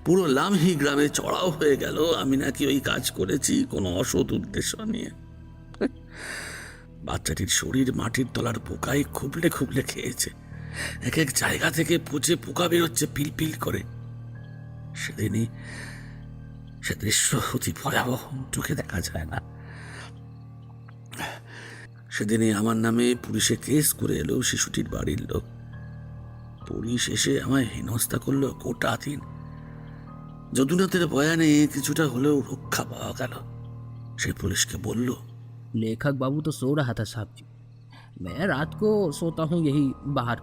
পুরো লামহি গ্রামে চড়াও হয়ে গেল আমি নাকি ওই কাজ করেছি কোনো অসৎ উদ্দেশ্য নিয়ে। বাচ্চাটির শরীর মাটির তলার পোকায় খুবলে খুবলে খেয়েছে। এক এক জায়গা থেকে পচে পোকা বেরোচ্ছে পিলপিল করে। সেদিনই সে দৃশ্য অতি ভয়াবহ, চোখে দেখা যায় না। সেদিনই আমার নামে পুলিশে কেস করে এলো শিশুটির বাড়ির লোক। পুলিশ এসে আমায় হেনস্থা করলো গোটা দিন। যদুনাথের বয়ানে কিছুটা হলেও রক্ষা পাওয়া গেল। সে পুলিশকে বলল, लेखक बाबू तो सो रहा था साहब जी। मैं रात को सोता हूँ यही बाहर।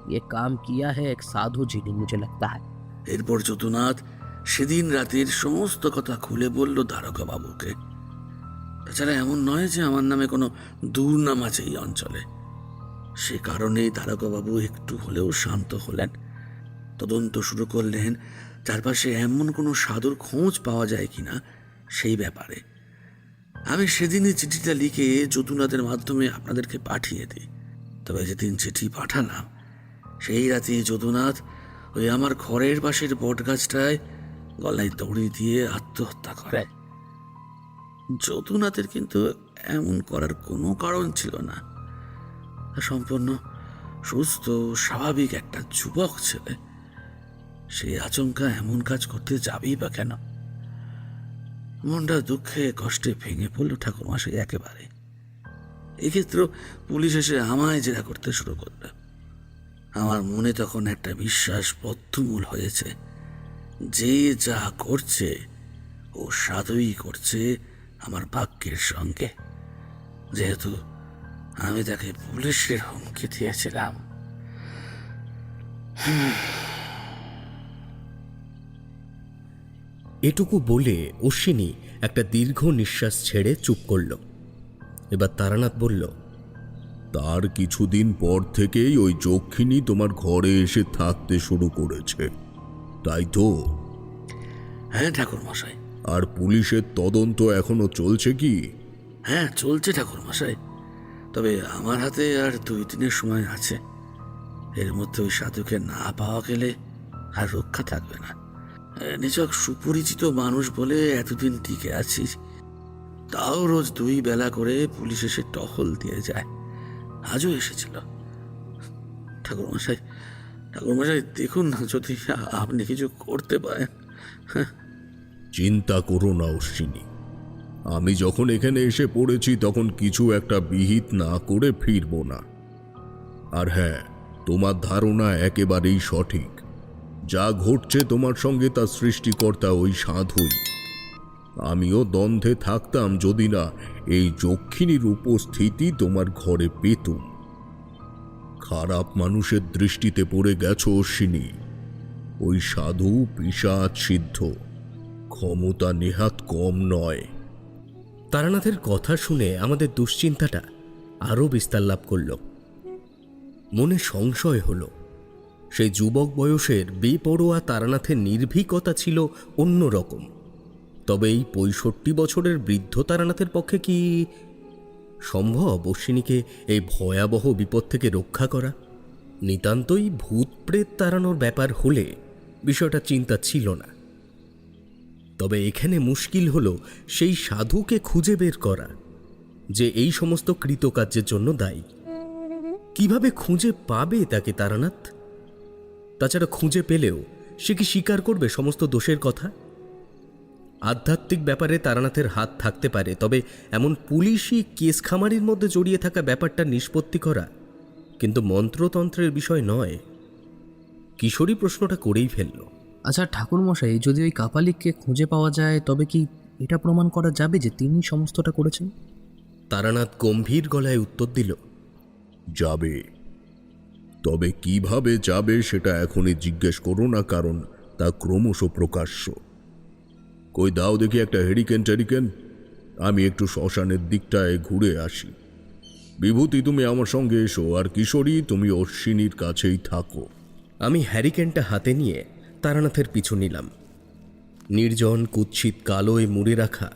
ये काम किया है एक साधु जी ने, मुझे लगता है। এরপর যদুনাথ সেদিন রাতের সমস্ত কথা খুলে বলল দারোগা বাবুকে। তাছাড়া এমন নয় যে আমার নামে কোনো দুর্নাম আছে এই অঞ্চলে। সে কারণেই তারকাবাবু একটু হলেও শান্ত হলেন, তদন্ত শুরু করলেন চারপাশে এমন কোনো সাধুর খোঁজ পাওয়া যায় কিনা সেই ব্যাপারে। আমি সেদিনই চিঠিটা লিখে যদুনাথের মাধ্যমে আপনাদেরকে পাঠিয়ে দিই। তবে যেদিন চিঠি পাঠালাম সেই রাতে যদুনাথ ওই আমার ঘরের পাশের বটগাছটায় গলায় দড়ি দিয়ে আত্মহত্যা করে। যদুনাথের কিন্তু এমন করার কোনো কারণ ছিল না। সম্পূর্ণ সুস্থ স্বাভাবিক একটা যুবক ছেলে, সেই আচমকা এমন কাজ করতে যাবেই বা কেন? মনটা দুঃখে কষ্টে ভেঙে পড়ল ঠাকুরমশাই একেবারে। এক্ষেত্রে পুলিশ এসে আমায় জেরা করতে শুরু করল। আমার মনে তখন একটা বিশ্বাস বদ্ধমূল হয়েছে, যে যা করছে ও সাধুই করছে আমার ভাগ্যের সঙ্গে, যেহেতু আমি তাকে পুলিশের হুমকি দিয়েছিলাম। এটুকু বলে অশ্বিনী একটা দীর্ঘ নিঃশ্বাস ছেড়ে চুপ করল। এবার তারানাথ বলল, তার কিছুদিন পর থেকেই ওই যক্ষিণী তোমার ঘরে এসে থাকতে শুরু করেছে, তাই তো? হ্যাঁ ঠাকুরমশাই। আর পুলিশের তদন্ত এখনো চলছে কি? হ্যাঁ চলছে ঠাকুরমশাই, তবে আমার হাতে আর 2-3 সময় আছে। এর মধ্যে ওই সাধুকে না পাওয়া গেলে আর রক্ষা থাকবে না। নিছক সুপরিচিত মানুষ বলে এতদিন টিকে আছি, তাও রোজ 2 বেলা করে পুলিশ এসে টহল দিয়ে যায়। আজও এসেছিল। ঠাকুরমশাই ঠাকুরমশাই দেখুন না, যদি আপনি কিছু করতে পারেন। চিন্তা করো না অশ্বিনী, আমি যখন এখানে এসে পড়েছি তখন কিছু একটা বিহিত না করে ফিরব না। আর হ্যাঁ, তোমার ধারণা একেবারেই সঠিক। যা ঘটছে তোমার সঙ্গে তা সৃষ্টিকর্তা ওই সাধুই। আমিও দ্বন্দ্বে থাকতাম যদি না এই যক্ষিণীর উপস্থিতি তোমার ঘরে পেতুম। খারাপ মানুষের দৃষ্টিতে পড়ে গেছো অশ্বিনী। ওই সাধু পিশাচ সিদ্ধ, ক্ষমতা নেহাত কম নয়। তারানাথের কথা শুনে আমাদের দুশ্চিন্তাটা আরও বিস্তার লাভ করল। মনে সংশয় হলো, সেই যুবক বয়সের বেপরোয়া তারানাথের নির্ভীকতা ছিল অন্যরকম। তবে এই 65 বছরের বৃদ্ধ তারানাথের পক্ষে কি সম্ভব অশ্বিনীকে এই ভয়াবহ বিপদ থেকে রক্ষা করা? নিতান্তই ভূত প্রেত তাড়ানোর ব্যাপার হলে বিষয়টা চিন্তা ছিল না। তবে এখানে মুশকিল হলো সেই সাধুকে খুঁজে বের করা, যে এই সমস্ত কৃতকার্যের জন্য দায়ী। কিভাবে খুঁজে পাবে তাকে তারানাথ? তাছাড়া খুঁজে পেলেও সে কি স্বীকার করবে সমস্ত দোষের কথা? আধ্যাত্মিক ব্যাপারে তারানাথের হাত থাকতে পারে, তবে এমন পুলিশি কেস খামারির মধ্যে জড়িয়ে থাকা ব্যাপারটা নিষ্পত্তি করা কিন্তু মন্ত্রতন্ত্রের বিষয় নয়। কিশোরী প্রশ্নটা করেই ফেলল। আচ্ছা ঠাকুরমশাই, যদি ওই কাপালিককে খুঁজে পাওয়া যায় তবে কি এটা প্রমাণ করা যাবে যে তিনি সমস্তটা করেছেন? তারানাথ গম্ভীর গলায় উত্তর দিল, যাবে। তবে কিভাবে যাবে সেটা এখনই জিজ্ঞেস করো না, কারণ তা ক্রমশ প্রকাশ্য। কই দাও দেখি একটা হেরিকেন টেরিকেন, আমি একটু শ্মশানের দিকটায় ঘুরে আসি। বিভূতি তুমি আমার সঙ্গে এসো, আর কিশোরী তুমি অশ্বিনীর কাছেই থাকো। আমি হ্যারিকেনটা হাতে নিয়ে তারানাথের পিছু নিলাম। নির্জন কুৎসিত কালোয় মুড়ে রাখা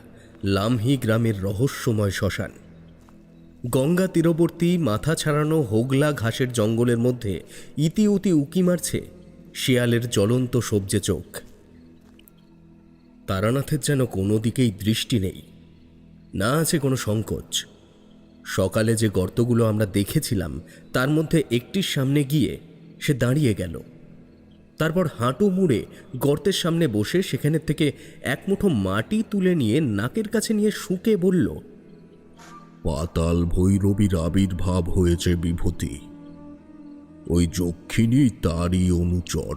লামহি গ্রামের রহস্যময় শ্মশান। গঙ্গা তীরবর্তী মাথা ছাড়ানো হোগলা ঘাসের জঙ্গলের মধ্যে ইতি উতি উকি মারছে শিয়ালের জ্বলন্ত সবজে চোখ। তারানাথের যেন কোনো দিকেই দৃষ্টি নেই, না আছে কোনো সংকোচ। সকালে যে গর্তগুলো আমরা দেখেছিলাম তার মধ্যে একটির সামনে গিয়ে সে দাঁড়িয়ে গেল। তারপর হাঁটু মুড়ে গর্তের সামনে বসে সেখানে থেকে এক মুঠো মাটি তুলে নিয়ে নাকের কাছে নিয়ে শুঁকে বলল, পাতাল ভৈরবীর আবির্ভাব হয়েছে বিভূতি। ওই যক্ষিণী তারই অনুচর।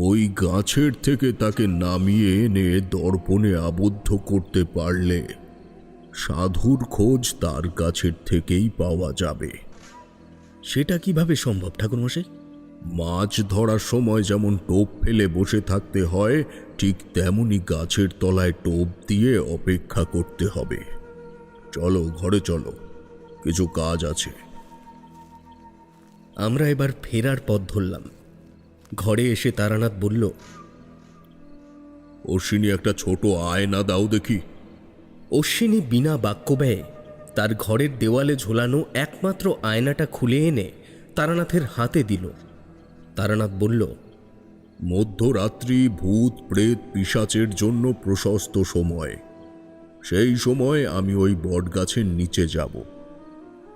ওই গাছের থেকে তাকে নামিয়ে এনে দর্পণে আবদ্ধ করতে পারলে সাধুর খোঁজ তার কাছের থেকেই পাওয়া যাবে। সেটা কিভাবে সম্ভব ঠাকুরমশাই? মাছ ধরার সময় যেমন টোপ ফেলে বসে থাকতে হয়, ঠিক তেমনি গাছের তলায় টোপ দিয়ে অপেক্ষা করতে হবে। চলো ঘরে চলো, কিছু কাজ আছে। আমরা এবার ফেরার পথ ধরলাম। ঘরে এসে তারানাথ বলল, অশ্বিনী, একটা ছোট আয়না দাও দেখি। অশ্বিনী বিনা বাক্য ব্যয়ে তার ঘরের দেওয়ালে ঝোলানো একমাত্র আয়নাটা খুলে এনে তারানাথের হাতে দিল। তারানাথ বলল, মধ্যরাত্রি ভূত প্রেত পিশাচের জন্য প্রশস্ত সময়। সেই সময় আমি ওই বটগাছের নিচে যাব।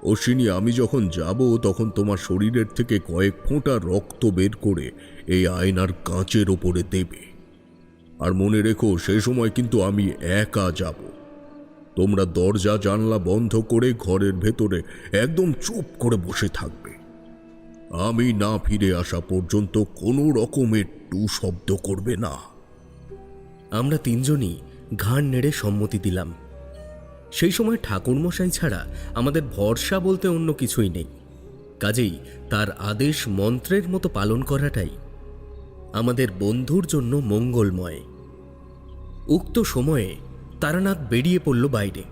অশ্বিনী, আমি যখন যাব তখন তোমার শরীরের থেকে কয়েক ফোঁটা রক্ত বের করে এই আয়নার কাঁচের ওপরে দেবে। আর মনে রেখো, সেই সময় কিন্তু আমি একা যাব। তোমরা দরজা জানলা বন্ধ করে ঘরের ভেতরে একদম চুপ করে বসে থাকবে। আমি না ফিরে আসা পর্যন্ত কোনো রকমের টু শব্দ করবে না। আমরা তিনজনই ঘাড় নেড়ে সম্মতি দিলাম। সেই সময় ঠাকুরমশাই ছাড়া আমাদের ভরসা বলতে অন্য কিছুই নেই। কাজেই তার আদেশ মন্ত্রের মতো পালন করাটাই আমাদের বন্ধুর জন্য মঙ্গলময়। উক্ত সময়ে তারানাথ বেরিয়ে পড়ল বাইরে।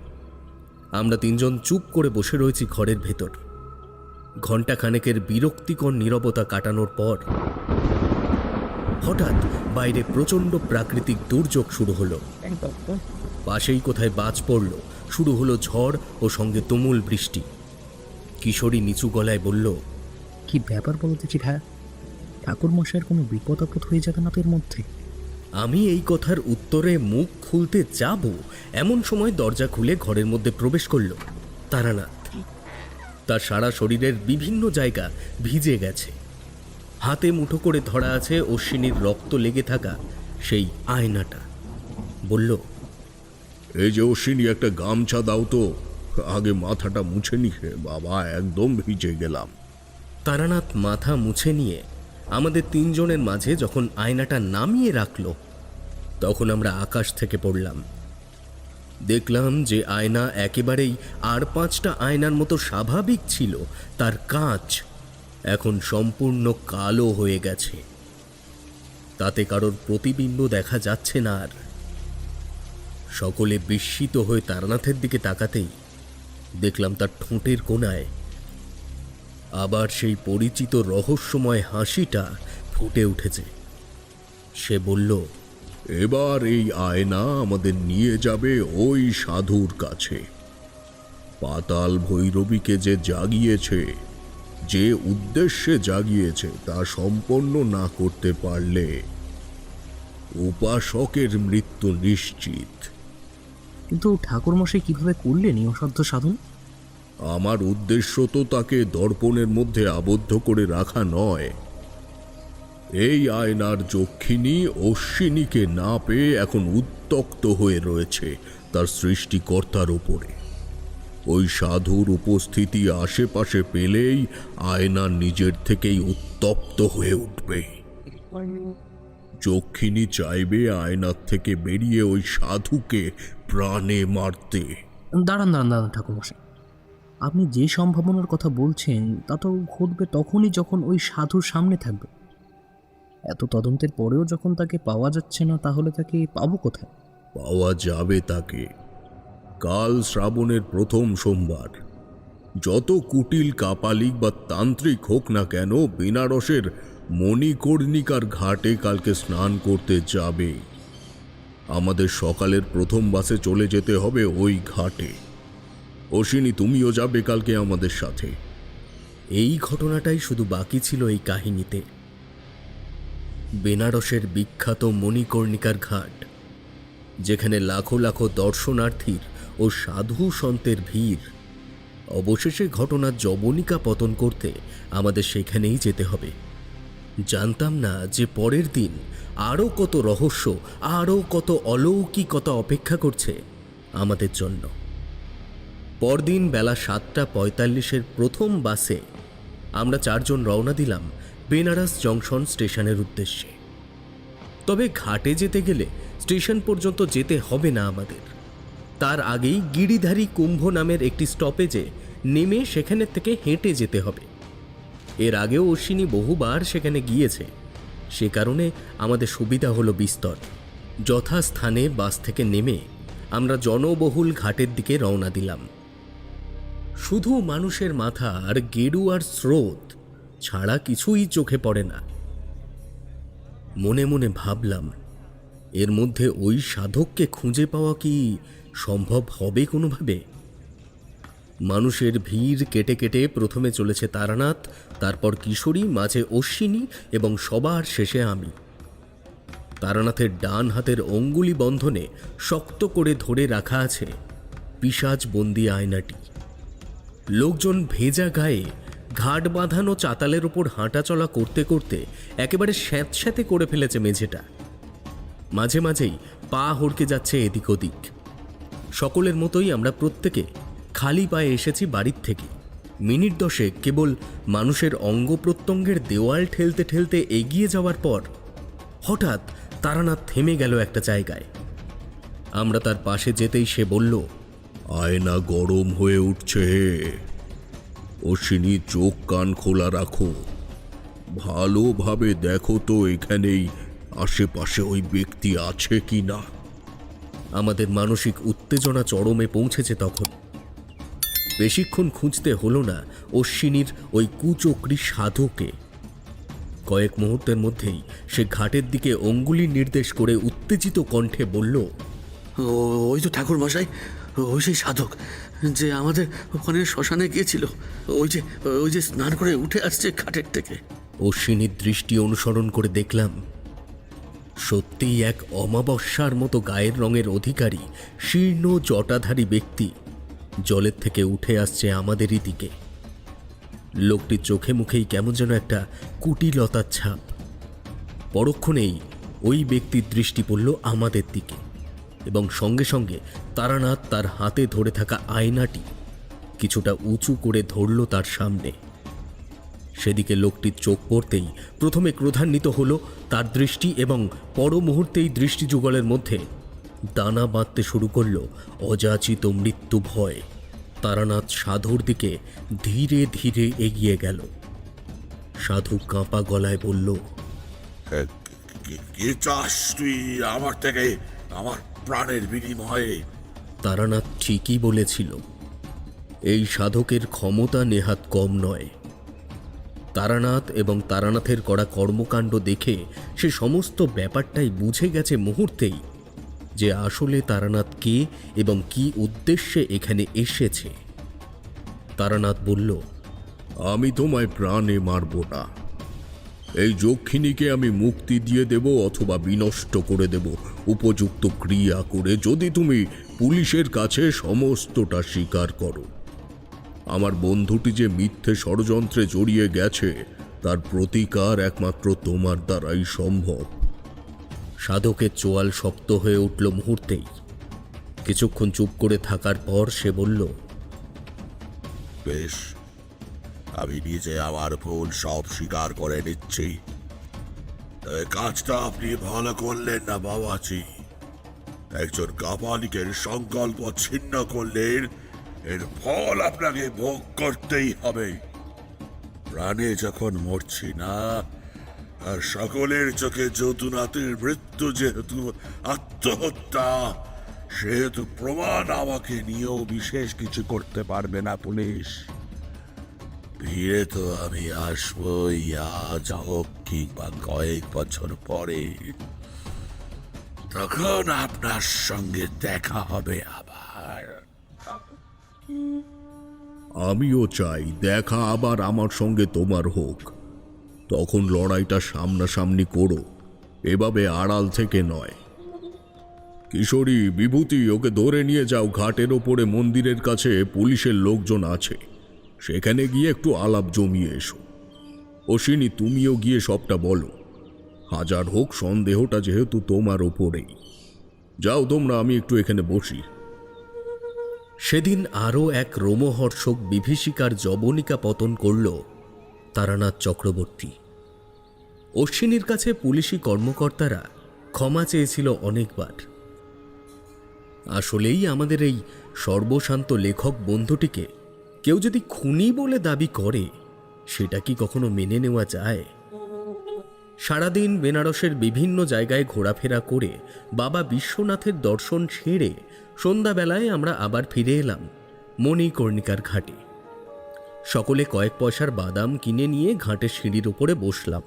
আমরা তিনজন চুপ করে বসে রয়েছি ঘরের ভেতর। ঘণ্টাখানেকের বিরক্তিকর নীরবতা কাটানোর পর হঠাৎ বাইরে প্রচণ্ড প্রাকৃতিক দুর্যোগ শুরু হলো। পাশেই কোথায় বাজ পড়ল, শুরু হলো ঝড় ও সঙ্গে তুমুল বৃষ্টি। কিশোরী নিচু গলায় বলল, কি ব্যাপার বলো দেখি ভাইয়া, ঠাকুর মশাইয়ের কোনো বিপদ আপদ হয়ে যাবে না তো এর মধ্যে? আমি এই কথার উত্তরে মুখ খুলতে যাব এমন সময় দরজা খুলে ঘরের মধ্যে প্রবেশ করল তারানাথ। তার সারা শরীরের বিভিন্ন জায়গা ভিজে গেছে। হাতে মুঠো করে ধরা আছে অশ্বিনীর রক্ত লেগে থাকা সেই আয়নাটা। বলল, এই যে অশ্বিনী, একটা গামছা দাও তো, আগে মাথাটা মুছে নিয়ে বাবা, একদম ভিজে গেলাম। তারানাথ মাথা মুছে নিয়ে আমাদের তিনজনের মাঝে যখন আয়নাটা নামিয়ে রাখল, তখন আমরা আকাশ থেকে পড়লাম। দেখলাম যে আয়না একেবারেই আর 5টা আয়নার মতো স্বাভাবিক ছিল, তার কাঁচ এখন সম্পূর্ণ কালো হয়ে গেছে। তাতে কারোর প্রতিবিম্ব দেখা যাচ্ছে না আর। সকলে বিস্মিত হয়ে তারানাথের দিকে তাকাতেই দেখলাম তার ঠোঁটের কোণায় আবার সেই পরিচিত রহস্যময় হাসিটা ফুটে উঠেছে। সে বলল, এবার এই আয়না আমাদের নিয়ে যাবে ওই সাধুর কাছে। পাতাল ভৈরবীকে যে জাগিয়েছে, যে উদ্দেশ্যে জাগিয়েছে তা সম্পন্ন না করতে পারলে উপাসকের মৃত্যু নিশ্চিত। কিন্তু ঠাকুরমশাই কিভাবে করলেন এই অসাধ্য সাধন? আমার উদ্দেশ্য তো তাকে দর্পণের মধ্যে আবদ্ধ করে রাখা নয়। এই আয়নার যক্ষিণী অশ্বিনীকে না পেয়ে এখন উত্তক্ত হয়ে রয়েছে তার সৃষ্টিকর্তার উপরে। ওই সাধুর উপস্থিতি আশেপাশে পেলেই আয়না নিজের থেকেই উত্তপ্ত হয়ে উঠবে। যক্ষিণী চাইবে আয়নার থেকে বেরিয়ে ওই সাধুকে প্রাণে মারতে। দাঁড়ান দাঁড়ান দাঁড়ান ঠাকুরমশাই, আপনি যে সম্ভাবনার কথা বলছেন তা তো ঘটবে তখনই যখন ওই সাধুর সামনে থাকবে। এত তদন্তের পরেও যখন তাকে পাওয়া যাচ্ছে না, তাহলে তাকে পাবো কোথায়? পাওয়া যাবে তাকে। কাল শ্রাবণের প্রথম সোমবার। যত কুটিল কাপালিক বা তান্ত্রিক হোক না কেন, বেনারসের মণিকর্ণিকার ঘাটে কালকে স্নান করতে যাবে। আমাদের সকালের প্রথম বাসে চলে যেতে হবে ওই ঘাটে। অশ্বিনী, তুমিও যাবে কালকে আমাদের সাথে। এই ঘটনাটাই শুধু বাকি ছিল এই কাহিনীতে। বেনারসের বিখ্যাত মণিকর্ণিকার ঘাট, যেখানে লাখো লাখো দর্শনার্থীর ও সাধু সন্তের ভিড়। অবশেষে ঘটনার জবনিকা পতন করতে আমাদের সেখানেই যেতে হবে। জানতাম না যে পরের দিন আরও কত রহস্য, আরও কত অলৌকিকতা অপেক্ষা করছে আমাদের জন্য। পরদিন বেলা 7:45 প্রথম বাসে আমরা 4 জন রওনা দিলাম বেনারস জংশন স্টেশনের উদ্দেশ্যে। তবে ঘাটে যেতে গেলে স্টেশন পর্যন্ত যেতে হবে না আমাদের। তার আগেই গিরিধারী কুম্ভ নামের একটি স্টপেজে নেমে সেখানের থেকে হেঁটে যেতে হবে। এর আগেও অশ্বিনী বহুবার সেখানে গিয়েছে, সে কারণে আমাদের সুবিধা হলো বিস্তর। যথাস্থানে বাস থেকে নেমে আমরা জনবহুল ঘাটের দিকে রওনা দিলাম। শুধু মানুষের মাথা আর গেরুয়ার স্রোত ছাড়া কিছুই চোখে পড়ে না। মনে মনে ভাবলাম, এর মধ্যে ওই সাধককে খুঁজে পাওয়া কি সম্ভব হবে কোনোভাবে? মানুষের ভিড় কেটে কেটে প্রথমে চলেছে তারানাথ, তারপর কিশোরী, মাঝে অশ্বিনী এবং সবার শেষে আমি। তারানাথের ডান হাতের অঙ্গুলি বন্ধনে শক্ত করে ধরে রাখা আছে পিশাচ বন্দি আয়নাটি। লোকজন ভেজা গায়ে ঘাট বাঁধানো চাতালের ওপর হাঁটাচলা করতে করতে একেবারে স্যাঁতস্যাঁতে করে ফেলেছে মেঝেটা। মাঝে মাঝেই পা হড়কে যাচ্ছে এদিক ওদিক। সকলের মতোই আমরা প্রত্যেকে খালি পায়ে এসেছি বাড়ির থেকে। মিনিট 10 কেবল মানুষের অঙ্গ প্রত্যঙ্গের দেওয়াল ঠেলতে ঠেলতে এগিয়ে যাওয়ার পর হঠাৎ তারানাথ থেমে গেল একটা জায়গায়। আমরা তার পাশে যেতেই সে বলল, আয়না গরম হয়ে উঠছে হে। অশ্বিনী, চোখ কান খোলা রাখো, ভালোভাবে দেখো তো এখানেই আশেপাশে ওই ব্যক্তি আছে কি না। আমাদের মানসিক উত্তেজনা চরমে পৌঁছেছে তখন। বেশিক্ষণ খুঁজতে হলো না অশ্বিনীর ওই কুচক্রী সাধুকে। কয়েক মুহূর্তের মধ্যেই সে ঘাটের দিকে অঙ্গুলি নির্দেশ করে উত্তেজিত কণ্ঠে বলল, ওই তো ঠাকুর মশাই, ওই সেই সাধক যে আমাদের ওখানে শ্মশানে গিয়েছিল, ওই যে স্নান করে উঠে আসছে ঘাটের থেকে। অশ্বিনীর দৃষ্টি অনুসরণ করে দেখলাম সত্যিই এক অমাবস্যার মতো গায়ের রঙের অধিকারী শীর্ণ জটাধারী ব্যক্তি জলের থেকে উঠে আসছে আমাদেরই দিকে। লোকটির চোখে মুখেই কেমন যেন একটা কুটিলতার ছাপ। পরক্ষণেই ওই ব্যক্তির দৃষ্টি পড়ল আমাদের দিকে এবং সঙ্গে সঙ্গে তারানাথ তার হাতে ধরে থাকা আয়নাটি কিছুটা উঁচু করে ধরল তার সামনে। সেদিকে লোকটির চোখ পড়তেই প্রথমে ক্রোধান্বিত হল তার দৃষ্টি এবং পর মুহূর্তেই দৃষ্টি যুগলের মধ্যে দানা বাঁধতে শুরু করল অযাচিত মৃত্যু ভয়। তারানাথ সাধুর দিকে ধীরে ধীরে এগিয়ে গেল। সাধু কাঁপা গলায় বলল, কি চাস তুই আমার থেকে, আমার প্রাণের বিনিময়ে? তারানাথ ঠিকই বলেছিল, এই সাধকের ক্ষমতা নেহাত কম নয়। তারানাথ এবং তারানাথের করা কর্মকাণ্ড দেখে সে সমস্ত ব্যাপারটাই বুঝে গেছে মুহূর্তেই যে আসলে তারানাথ কে এবং কি উদ্দেশ্যে এখানে এসেছে। তারানাথ বলল, আমি তোমায় প্রাণে মারব না। এই যক্ষিণীকে আমি মুক্তি দিয়ে দেব অথবা বিনষ্ট করে দেব উপযুক্ত ক্রিয়া করে, যদি তুমি পুলিশের কাছে সমস্তটা স্বীকার করো। আমার বন্ধুটি যে মিথ্যে ষড়যন্ত্রে জড়িয়ে গেছে তার প্রতিকার একমাত্র তোমার দ্বারাই সম্ভব। সাধকের চোয়াল শক্ত হয়ে উঠল মুহূর্তেই। কিছুক্ষণ চুপ করে থাকার পর সে বলল, বেশ, আমি নিজে আমার ভুল সব স্বীকার করে নিচ্ছি। তবে কাজটা আপনি ভালো করলেন না বাবাজি। একজন কাপালিকের সংকল্প ছিন্ন করলেন, এর ফল আপনাকে ভোগ করতেই হবে। প্রাণে যখন মরছি না, আর সকলের চোখে যদুনাথের মৃত্যু যেহেতু আত্মহত্যা, সেহেতু প্রমাণ আমাকে নিয়েও বিশেষ কিছু করতে পারবে না পুলিশ। ভিড়ে তো আমি আসবই, আজ হোক কিংবা কয়েক বছর পরে। তখন আপনার সঙ্গে দেখা হবে আবার। আমিও চাই দেখা আবার আমার সঙ্গে তোমার হোক। তখন লড়াইটা সামনাসামনি করো, এভাবে আড়াল থেকে নয়। কিশোরী, বিভূতি, ওকে ধরে নিয়ে যাও। ঘাটের ওপরে মন্দিরের কাছে পুলিশের লোকজন আছে, সেখানে গিয়ে একটু আলাপ জমিয়ে এসো। অশ্বিনী, তুমিও গিয়ে সবটা বলো। হাজার হোক সন্দেহটা যেহেতু তোমার ওপরেই। যাও তোমরা, আমি একটু এখানে বসি। সেদিন আরও এক রোমহর্ষক বিভীষিকার জবনিকা পতন করল তারানাথ চক্রবর্তী। অশ্বিনীর কাছে পুলিশি কর্মকর্তারা ক্ষমা চেয়েছিল অনেকবার। আসলেই আমাদের এই সর্বশান্ত লেখক বন্ধুটিকে কেউ যদি খুনি বলে দাবি করে, সেটা কি কখনো মেনে নেওয়া যায়? সারাদিন বেনারসের বিভিন্ন জায়গায় ঘোরাফেরা করে বাবা বিশ্বনাথের দর্শন সেরে সন্ধ্যাবেলায় আমরা আবার ফিরে এলাম মণিকর্ণিকার ঘাটে। সকলে কয়েক পয়সার বাদাম কিনে নিয়ে ঘাটের সিঁড়ির উপরে বসলাম।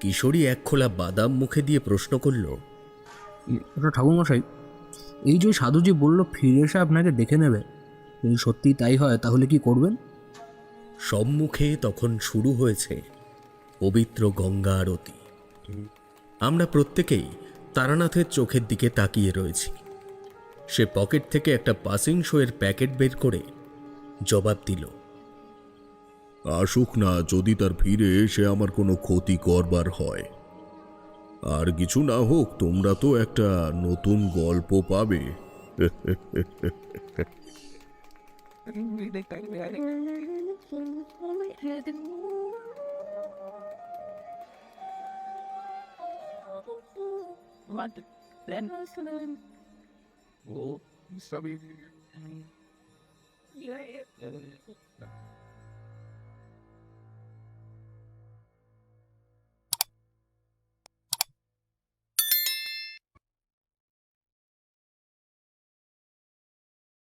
কিশোরী এক খোলা বাদাম মুখে দিয়ে প্রশ্ন করল, ওটা ঠাকুরমশাই, এই যে সাধুজি বলল ফিরে এসে আপনাকে দেখে নেবে, যদি সত্যি তাই হয় তাহলে কি করবেন? সম্মুখে তখন শুরু হয়েছে পবিত্র গঙ্গা আরতি। আমরা প্রত্যেকেই তারানাথের চোখের দিকে তাকিয়ে রয়েছি। সে পকেট থেকে একটা পাসিং শোয়ের প্যাকেট বের করে জবাব দিল, আসুক না, যদি তার ফিরে এসে আমার কোনো ক্ষতি করবার হয়। আর কিছু না হোক, তোমরা তো একটা নতুন গল্প পাবে। Oh, sorry. Yeah.